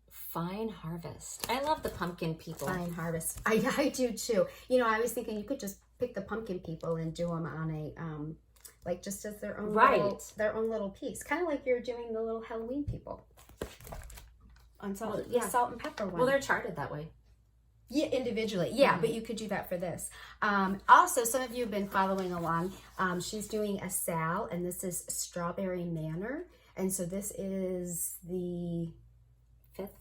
Fine Harvest. I love the pumpkin people. Fine Harvest. I do too. You know, I was thinking you could just pick the pumpkin people and do them on a like just as their own little piece, kind of like you're doing the little Halloween people on salt and pepper one. Well, they're charted that way. Yeah, individually. Yeah, but you could do that for this. Also, some of you have been following along. She's doing a Sal, and this is Strawberry Manor, and so this is the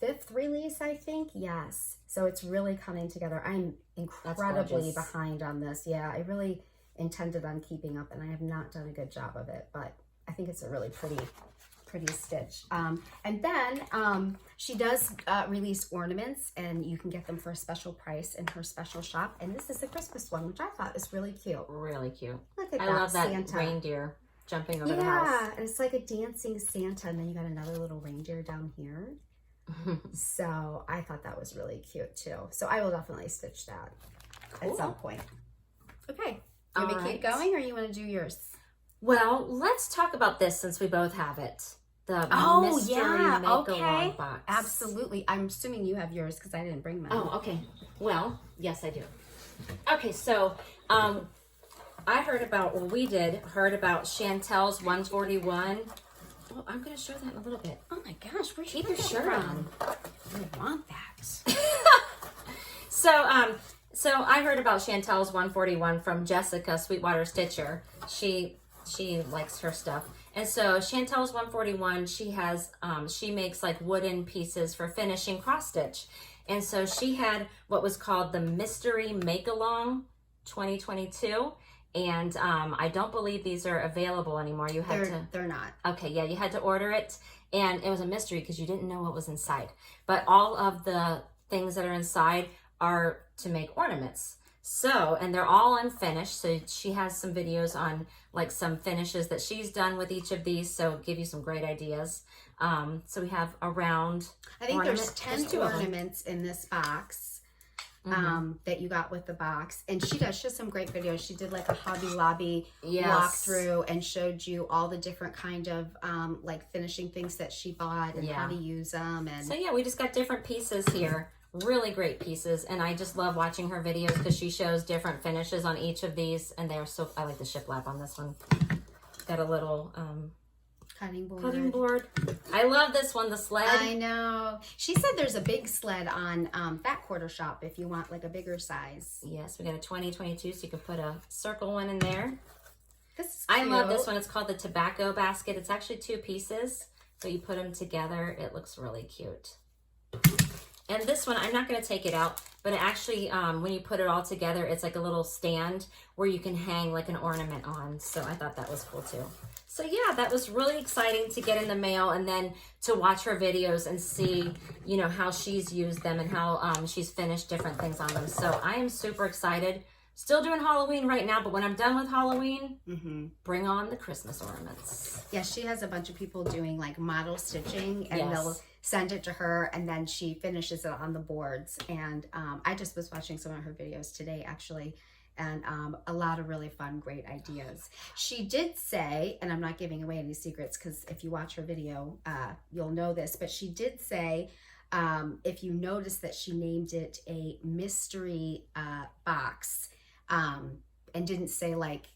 fifth release, I think. Yes. So it's really coming together. I'm incredibly behind on this. Yeah, I really intended on keeping up, and I have not done a good job of it, but I think it's a really pretty stitch. And then she does release ornaments, and you can get them for a special price in her special shop. And this is a Christmas one, which I thought was really cute. Really cute. Look at that. I love that Santa. reindeer jumping over the house. Yeah, and it's like a dancing Santa, and then you got another little reindeer down here. So I thought that was really cute too. So I will definitely stitch that at some point. Okay. Do you want me to keep going, or you want to do yours? Well, let's talk about this since we both have it. The mystery make-along box. Absolutely. I'm assuming you have yours because I didn't bring mine. Oh, okay. Well, yes, I do. Okay, so I heard about Chantel's 141. Oh, I'm going to show that in a little bit. Oh my gosh, where'd you keep your shirt on? I want that. So I heard about Chantel's 141 from Jessica, Sweetwater Stitcher. She likes her stuff. And so Chantel's 141, she makes like wooden pieces for finishing cross stitch. And so she had what was called the Mystery Make-Along 2022. And I don't believe these are available anymore. They're not. Okay, yeah, you had to order it. And it was a mystery because you didn't know what was inside. But all of the things that are inside are to make ornaments. So, and they're all unfinished. So she has some videos on like some finishes that she's done with each of these. So give you some great ideas. So we have a round I think there's 10 ornaments in this box that you got with the box. And she has some great videos. She did like a Hobby Lobby walkthrough and showed you all the different kind of like finishing things that she bought and how to use them. And so yeah, we just got different pieces here. Really great pieces, and I just love watching her videos because she shows different finishes on each of these, and they are so. I like the shiplap on this one. Got a little cutting board. I love this one, the sled. I know. She said there's a big sled on Fat Quarter Shop if you want like a bigger size. Yes, we got a 2022, so you can put a circle one in there. This is cute. I love this one. It's called the Tobacco Basket. It's actually 2 pieces, so you put them together. It looks really cute. And this one, I'm not going to take it out, but it actually, when you put it all together, it's like a little stand where you can hang like an ornament on. So I thought that was cool too. So yeah, that was really exciting to get in the mail and then to watch her videos and see, you know, how she's used them and how she's finished different things on them. So I am super excited. Still doing Halloween right now, but when I'm done with Halloween, bring on the Christmas ornaments. Yeah, she has a bunch of people doing like model stitching, and they'll send it to her, and then she finishes it on the boards. And I just was watching some of her videos today, actually, and a lot of really fun, great ideas. She did say, and I'm not giving away any secrets because if you watch her video, you'll know this, but she did say, if you notice that she named it a mystery box, and didn't say like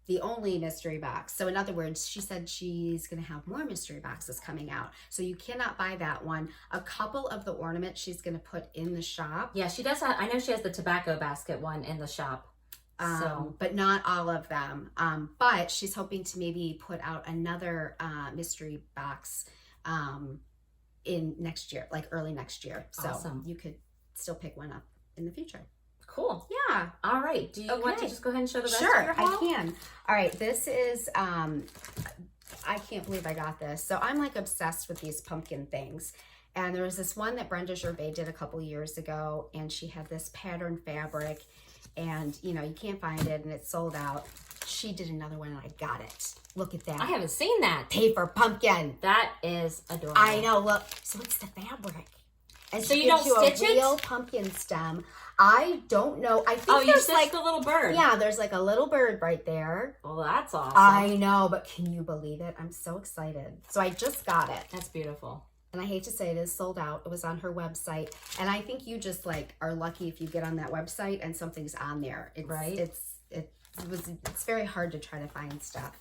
the only mystery box. So in other words, she said she's going to have more mystery boxes coming out. So you cannot buy that one. A couple of the ornaments she's going to put in the shop. Yeah, she does. I know she has the tobacco basket one in the shop. But not all of them. But she's hoping to maybe put out another mystery box in next year, like early next year. So awesome. You could still pick one up in the future. Cool. Yeah. All right. Do you want to just go ahead and show the rest of your haul? I can. All right. This is, I can't believe I got this. So I'm like obsessed with these pumpkin things. And there was this one that Brenda Gervais did a couple years ago. And she had this pattern fabric. And, you know, you can't find it and it's sold out. She did another one and I got it. Look at that. I haven't seen that. Paper pumpkin. That is adorable. I know. Look. So it's the fabric. And so you don't stitch it? A real pumpkin stem. I don't know. I think you stitched like the little bird. Yeah, there's like a little bird right there. Well, that's awesome. I know, but can you believe it? I'm so excited. So I just got it. That's beautiful. And I hate to say it is sold out. It was on her website. And I think you just like are lucky if you get on that website and something's on there. It's, right. It's very hard to try to find stuff.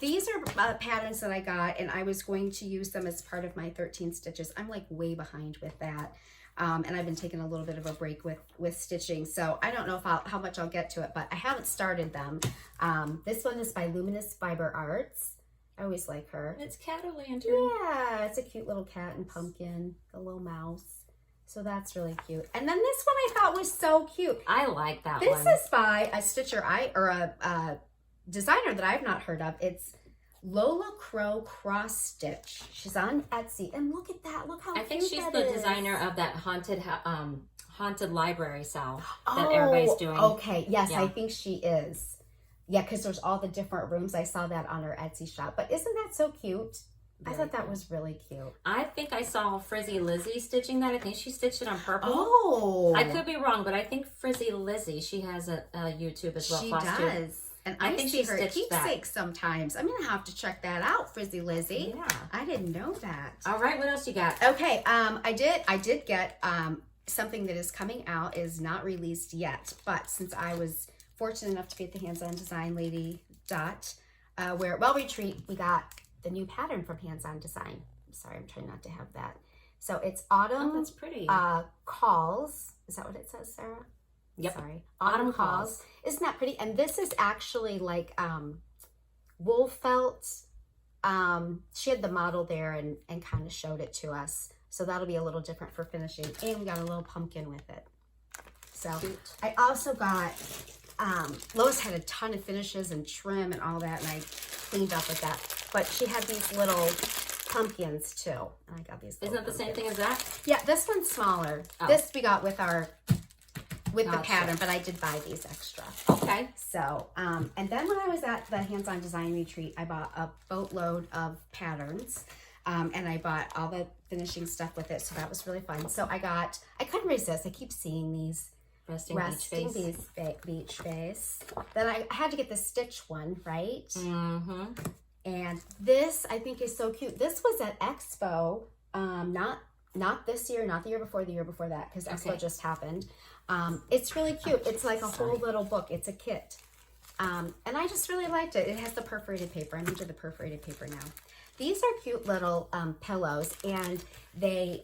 These are patterns that I got, and I was going to use them as part of my 13 stitches. I'm like way behind with that. And I've been taking a little bit of a break with stitching. So I don't know if how much I'll get to it, but I haven't started them. This one is by Luminous Fiber Arts. I always like her. It's Cat-O-Lantern. Yeah, it's a cute little cat and pumpkin, a little mouse. So that's really cute. And then this one I thought was so cute. I like that one. This is by a stitcher a designer that I've not heard of. It's Lola Crow Cross Stitch. She's on Etsy, and look at that. Look how cute that is. I think she's the designer of that haunted library cell that everybody's doing. Okay, yes, yeah. I think she is. Yeah, because there's all the different rooms. I saw that on her Etsy shop. But isn't that so cute? Very I thought that was really cute. I think I saw Frizzy Lizzie stitching that. I think she stitched it on purple. Oh. I could be wrong, but I think Frizzy Lizzie, she has a YouTube as well. She Flosstube. Does. And I think she her keepsake sometimes. I'm going to have to check that out, Frizzy Lizzie. Yeah. I didn't know that. All right. What else you got? Okay. I did get something that is coming out, is not released yet. But since I was fortunate enough to be at the Hands-On Design Lady where Retreat, we got the new pattern from Hands-On Design. I'm sorry, I'm trying not to have that. So it's Autumn. Oh, that's pretty. Calls. Is that what it says, Sarah? Yep. Sorry. Autumn Calls. Isn't that pretty? And this is actually like wool felt. She had the model there and kind of showed it to us. So that'll be a little different for finishing. And we got a little pumpkin with it. So cute. I also got, Lois had a ton of finishes and trim and all that, and I cleaned up with that. But she had these little pumpkins too. And I got these. Isn't that the same thing as that? Yeah, this one's smaller. Oh. This we got with the pattern, but I did buy these extra. Okay. So, and then when I was at the Hands-On Design Retreat, I bought a boatload of patterns, and I bought all the finishing stuff with it, so that was really fun. So I couldn't resist. I keep seeing these Resting beach face. Then I had to get the stitch one, right? Mm-hmm. And this, I think, is so cute. This was at Expo, not this year, not the year before that, because Expo just happened. It's really cute. It's like a whole little book. It's a kit. And I just really liked it. It has the perforated paper. I'm into the perforated paper now. These are cute little pillows, and they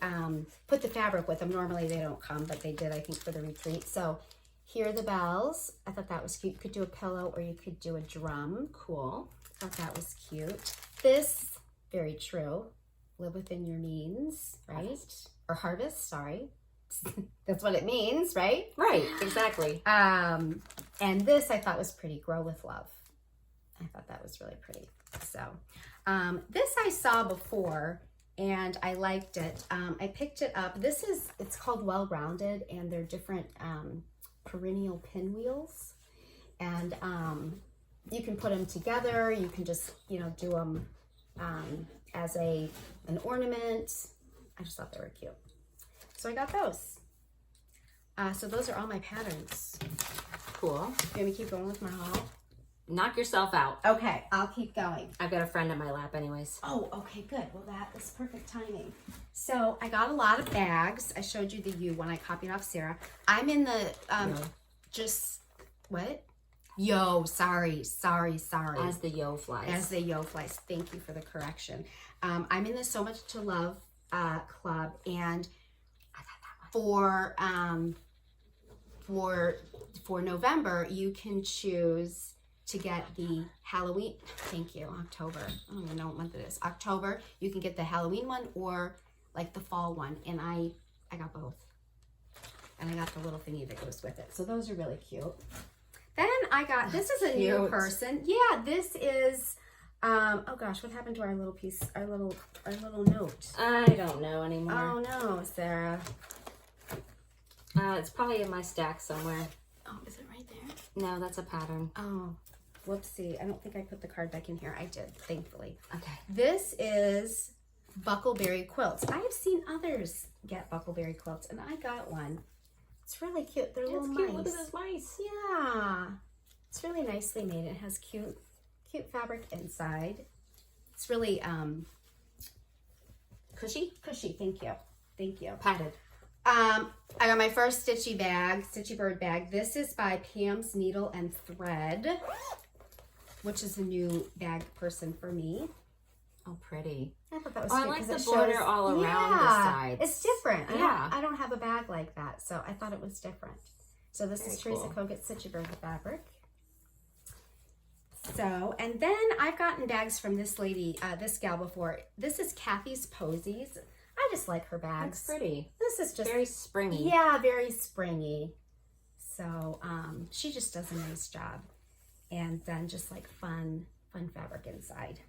put the fabric with them. Normally they don't come, but they did, I think, for the retreat. So here are the bells. I thought that was cute. You could do a pillow or you could do a drum. Cool. I thought that was cute. This, very true. Live within your means, right? Or harvest, sorry. That's what it means, right? Right, exactly. And this I thought was pretty. Grow with love. I thought that was really pretty. So this I saw before and I liked it. I picked it up. It's called Well Rounded, and they're different perennial pinwheels. And you can put them together. You can just, do them as an ornament. I just thought they were cute. So I got those. So those are all my patterns. cool. You want me to keep going with my haul? Knock yourself out. Okay, I'll keep going. I've got a friend in my lap anyways. Oh, okay, good. Well, that is perfect timing. So I got a lot of bags. I showed you the U when I copied off Sarah. I'm in the, what? Yo, sorry. As the yo flies. As the yo flies. Thank you for the correction. I'm in the So Much to Love club, and for November, you can choose to get the Halloween. Thank you. October. I don't even know what month it is. October. You can get the Halloween one or like the fall one, and I got both. And I got the little thingy that goes with it. So those are really cute. Then I got, this is a new person. Yeah, this is, oh gosh, what happened to our little piece, our little note? I don't know anymore. Oh no, Sarah. It's probably in my stack somewhere. Oh, is it right there? No, that's a pattern. Oh, whoopsie. I don't think I put the card back in here. I did, thankfully. Okay. This is Buckleberry Quilts. I have seen others get Buckleberry Quilts, and I got one. It's really cute. They're little mice. Cute. Look at those mice. Yeah. It's really nicely made. It has cute fabric inside. It's really cushy. Thank you. Padded. I got my first Stitchy Bird bag. This is by Pam's Needle and Thread, which is a new bag person for me. Oh, pretty. I thought that was cute. I like the border all around the sides. It's different. Yeah. I don't have a bag like that, so I thought it was different. So this is Teresa cool. Kogut Stitchy Bird fabric. So, and then I've gotten bags from this lady, this gal before. This is Kathy's Posies. I just like her bags. That's pretty. This is just very springy. Yeah, very springy. So she just does a nice job. And then just like fun fabric inside.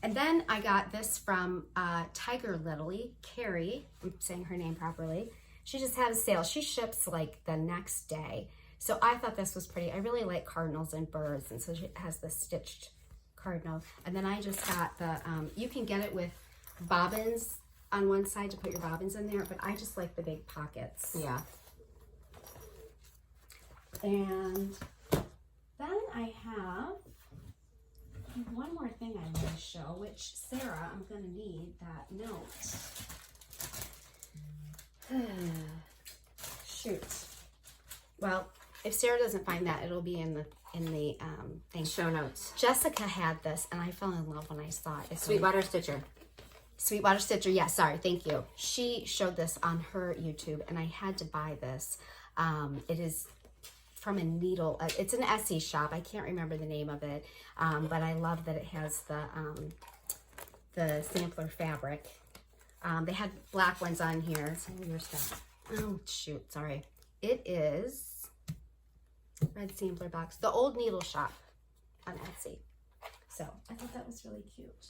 And then I got this from Tiger Lily, Carrie. I'm saying her name properly. She just had a sale. She ships like the next day. So I thought this was pretty. I really like cardinals and birds, and so it has the stitched cardinal. And then I just got the, you can get it with bobbins on one side to put your bobbins in there, but I just like the big pockets. Yeah. And then I have one more thing I want to show, which Sarah, I'm going to need that note. Shoot. Well, if Sarah doesn't find that, it'll be in the thing. Show notes. Jessica had this, and I fell in love when I saw it. Sweetwater Stitcher. Sweetwater Stitcher, yeah, sorry, thank you. She showed this on her YouTube, and I had to buy this. It is from a needle, it's an Etsy shop. I can't remember the name of it, but I love that it has the sampler fabric. They had black ones on here. Some of your stuff. Oh, shoot, sorry. It is red sampler box. The Old Needle Shop on Etsy. So I thought that was really cute.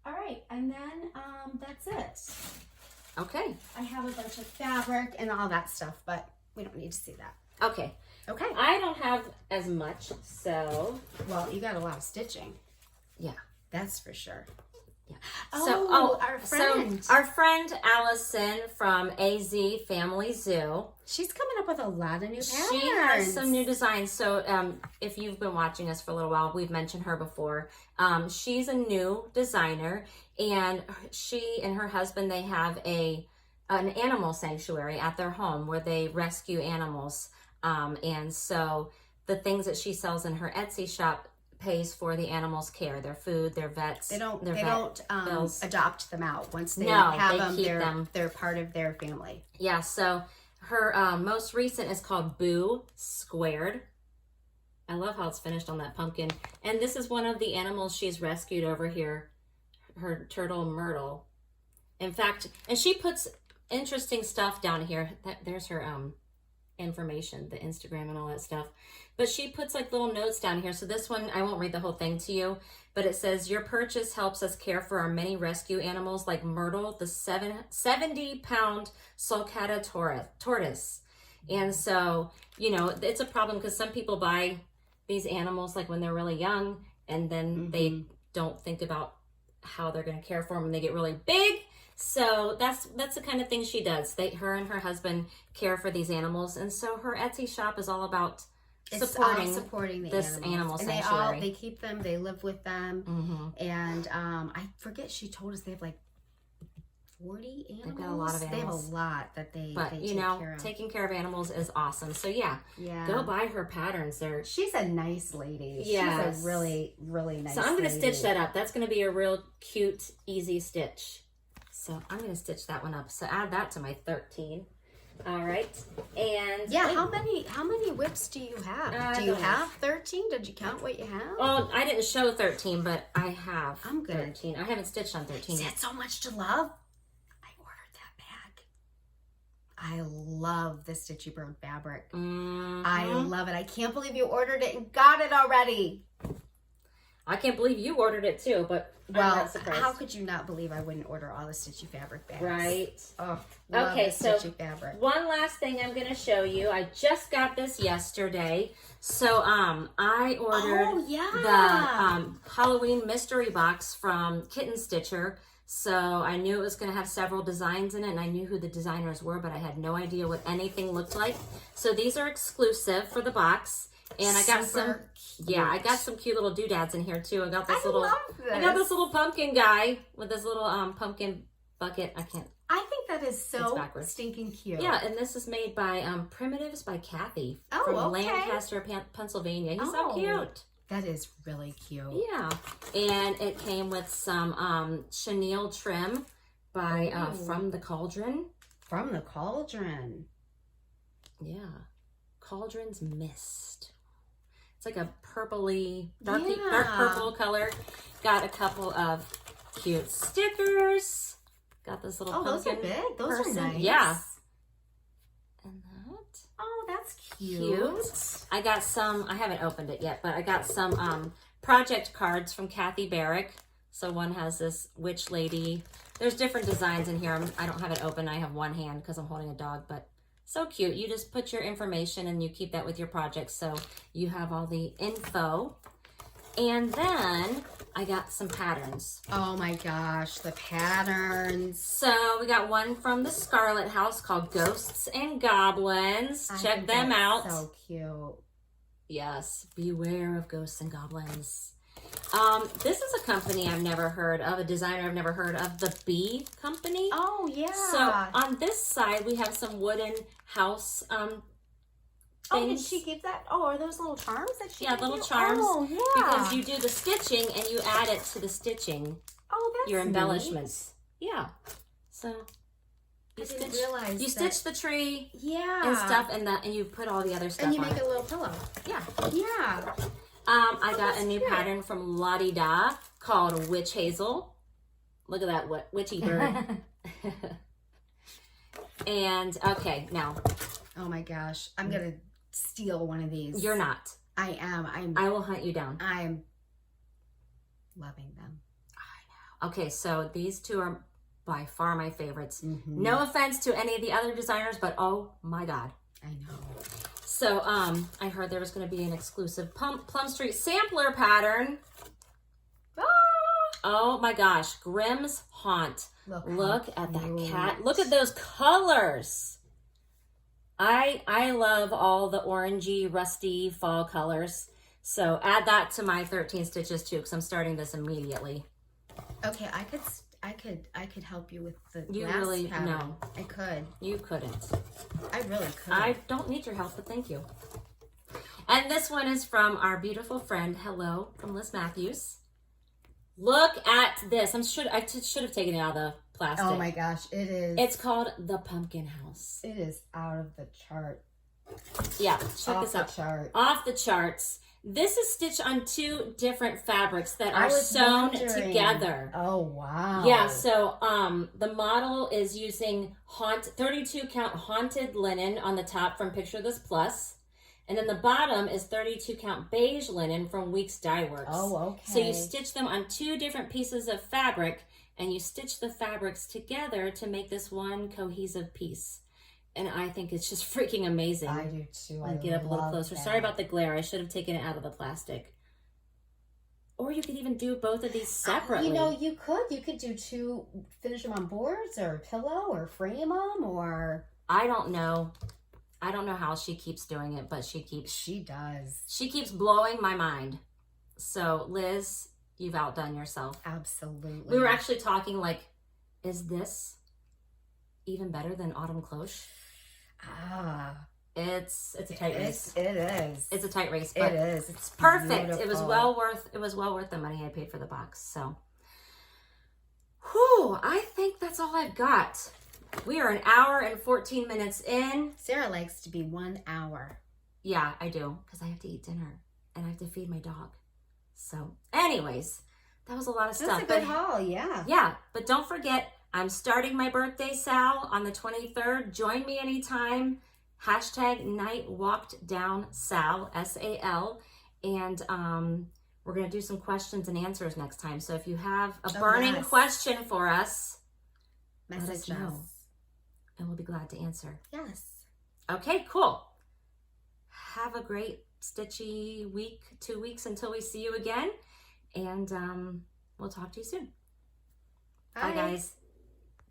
All right, and then that's it. Okay. I have a bunch of fabric and all that stuff, but we don't need to see that. Okay. Okay. I don't have as much, so. Well, you got a lot of stitching. Yeah. That's for sure. Yeah. Our friend. Our friend Allison from AZ Family Zoo. She's coming up with a lot of new patterns. She has some new designs. So if you've been watching us for a little while, we've mentioned her before. She's a new designer, and she and her husband, they have an animal sanctuary at their home where they rescue animals. And so the things that she sells in her Etsy shop pays for the animals' care, their food, their vets. They don't bills. adopt them out. Once they they're part of their family. Yeah, so her most recent is called Boo Squared. I love how it's finished on that pumpkin. And this is one of the animals she's rescued over here, her turtle Myrtle. In fact, and she puts interesting stuff down here. There's her information, the Instagram and all that stuff. But she puts like little notes down here. So this one, I won't read the whole thing to you, but it says, your purchase helps us care for our many rescue animals like Myrtle, the 70-pound sulcata tortoise. And so, you know, it's a problem because some people buy these animals like when they're really young, and then they don't think about how they're going to care for them when they get really big. So that's the kind of thing she does. Her and her husband care for these animals. And so her Etsy shop is all about supporting the this animals. animal and sanctuary. They keep them, they live with them, and I forget, she told us they have like 40 animals. They've got a lot of animals. They have a lot that they take care of. Taking care of animals is awesome. So yeah, go buy her patterns. She's a nice lady. Yes. She's a really, really nice lady. So I'm going to stitch that up. That's going to be a real cute, easy stitch. So I'm going to stitch that one up. So add that to my 13. All right. And how many whips do you have? Do you have 13? Did you count what you have? Well, I didn't show 13, but I have 13. I haven't stitched on 13 yet. Is that so much to love? I love the Stitchy Bird fabric. I love it. I can't believe you ordered it and got it already. I can't believe you ordered it too, but I'm not surprised. How could you not believe I wouldn't order all the Stitchy fabric bags? Right. Oh, okay, so fabric. One last thing I'm going to show you. I just got this yesterday. So I ordered the Halloween mystery box from Kitten Stitcher. So I knew it was going to have several designs in it, and I knew who the designers were, but I had no idea what anything looked like. So these are exclusive for the box, and I got I got some cute little doodads in here too. I got this little pumpkin guy with this little pumpkin bucket. I think that is so stinking cute. Yeah, and this is made by Primitives by Kathy from Lancaster, Pennsylvania. He's so cute. That is really cute. Yeah. And it came with some chenille trim by From the Cauldron. From the Cauldron. Yeah. Cauldron's Mist. It's like a purpley, dark purple color. Got a couple of cute stickers. Got this little pumpkin. Those are big. Those are nice. Yeah. And that. Oh, that's cute. I got some, I haven't opened it yet, but I got some project cards from Kathy Barrick. So one has this witch lady. There's different designs in here. I don't have it open. I have one hand because I'm holding a dog, but so cute. You just put your information and you keep that with your project. So you have all the info. And then I got some patterns. Oh my gosh, the patterns. So we got one from the Scarlet House called Ghosts and Goblins. Check them out. So cute. Yes, beware of ghosts and goblins. This is a company I've never heard of, a designer I've never heard of, the Bee Company. Oh, yeah. So on this side, we have some wooden house things. Oh, did she keep that? Oh, are those little charms that she gave little you? charms. Oh, yeah. Because you do the stitching and you add it to the stitching. Oh, that's your embellishments. Neat. Yeah. So you stitch the tree and stuff, and you put all the other stuff on. And you make a little pillow. Yeah. Yeah. I got a new pattern from Lottie Da called Witch Hazel. Look at that witchy bird. And okay, now. Oh my gosh, I'm gonna steal one of these. You're not. I am. I will hunt you down. I'm loving them. I know. Okay, so these two are by far my favorites. Mm-hmm. No offense to any of the other designers, but oh my God. I know. So I heard there was going to be an exclusive Plum Street sampler pattern. Ah! Oh my gosh, Grimm's Haunt. Look at that cat. Look at those colors. I love all the orangey, rusty fall colors. So add that to my 13 stitches too, because I'm starting this immediately. Okay, I could help you with the you last really pattern. No, I could. You couldn't. I really could. I don't need your help, but thank you. And this one is from our beautiful friend, hello, from Liz Mathews. Look at this. I should have taken it out of the plastic. Oh my gosh, it is. It's called the Pumpkin House. It is out of the chart. Yeah, check this out. Off the chart. Off the charts. This is stitched on 2 different fabrics that are sewn together. Oh, wow. Yeah, so the model is using 32 count haunted linen on the top from Picture This Plus. And then the bottom is 32 count beige linen from Weeks Dye Works. Oh, okay. So you stitch them on 2 different pieces of fabric, and you stitch the fabrics together to make this one cohesive piece. And I think it's just freaking amazing. I do too. I'll get up a little closer. That. Sorry about the glare. I should have taken it out of the plastic. Or you could even do both of these separately. You know, you could do 2, finish them on boards or pillow or frame them or... I don't know. I don't know how she keeps doing it, but she does. She keeps blowing my mind. So Liz, you've outdone yourself. Absolutely. We were actually talking like, is this even better than Autumn Cloche? It's a tight race. It is. It's a tight race, but it is. It's perfect. Beautiful. It was well worth the money I paid for the box. So, whew, I think that's all I've got. We are an hour and 14 minutes in. Sarah likes to be 1 hour. Yeah, I do, because I have to eat dinner and I have to feed my dog. So, anyways, that was a lot of stuff. That's a good haul, yeah. Yeah, but don't forget, I'm starting my birthday sal on the 23rd. Join me anytime. Hashtag Night Walked Down Sal, S-A-L. And we're going to do some questions and answers next time. So if you have a burning question for us, message us. Know, and we'll be glad to answer. Yes. Okay, cool. Have a great stitchy week, 2 weeks until we see you again. And we'll talk to you soon. Bye guys.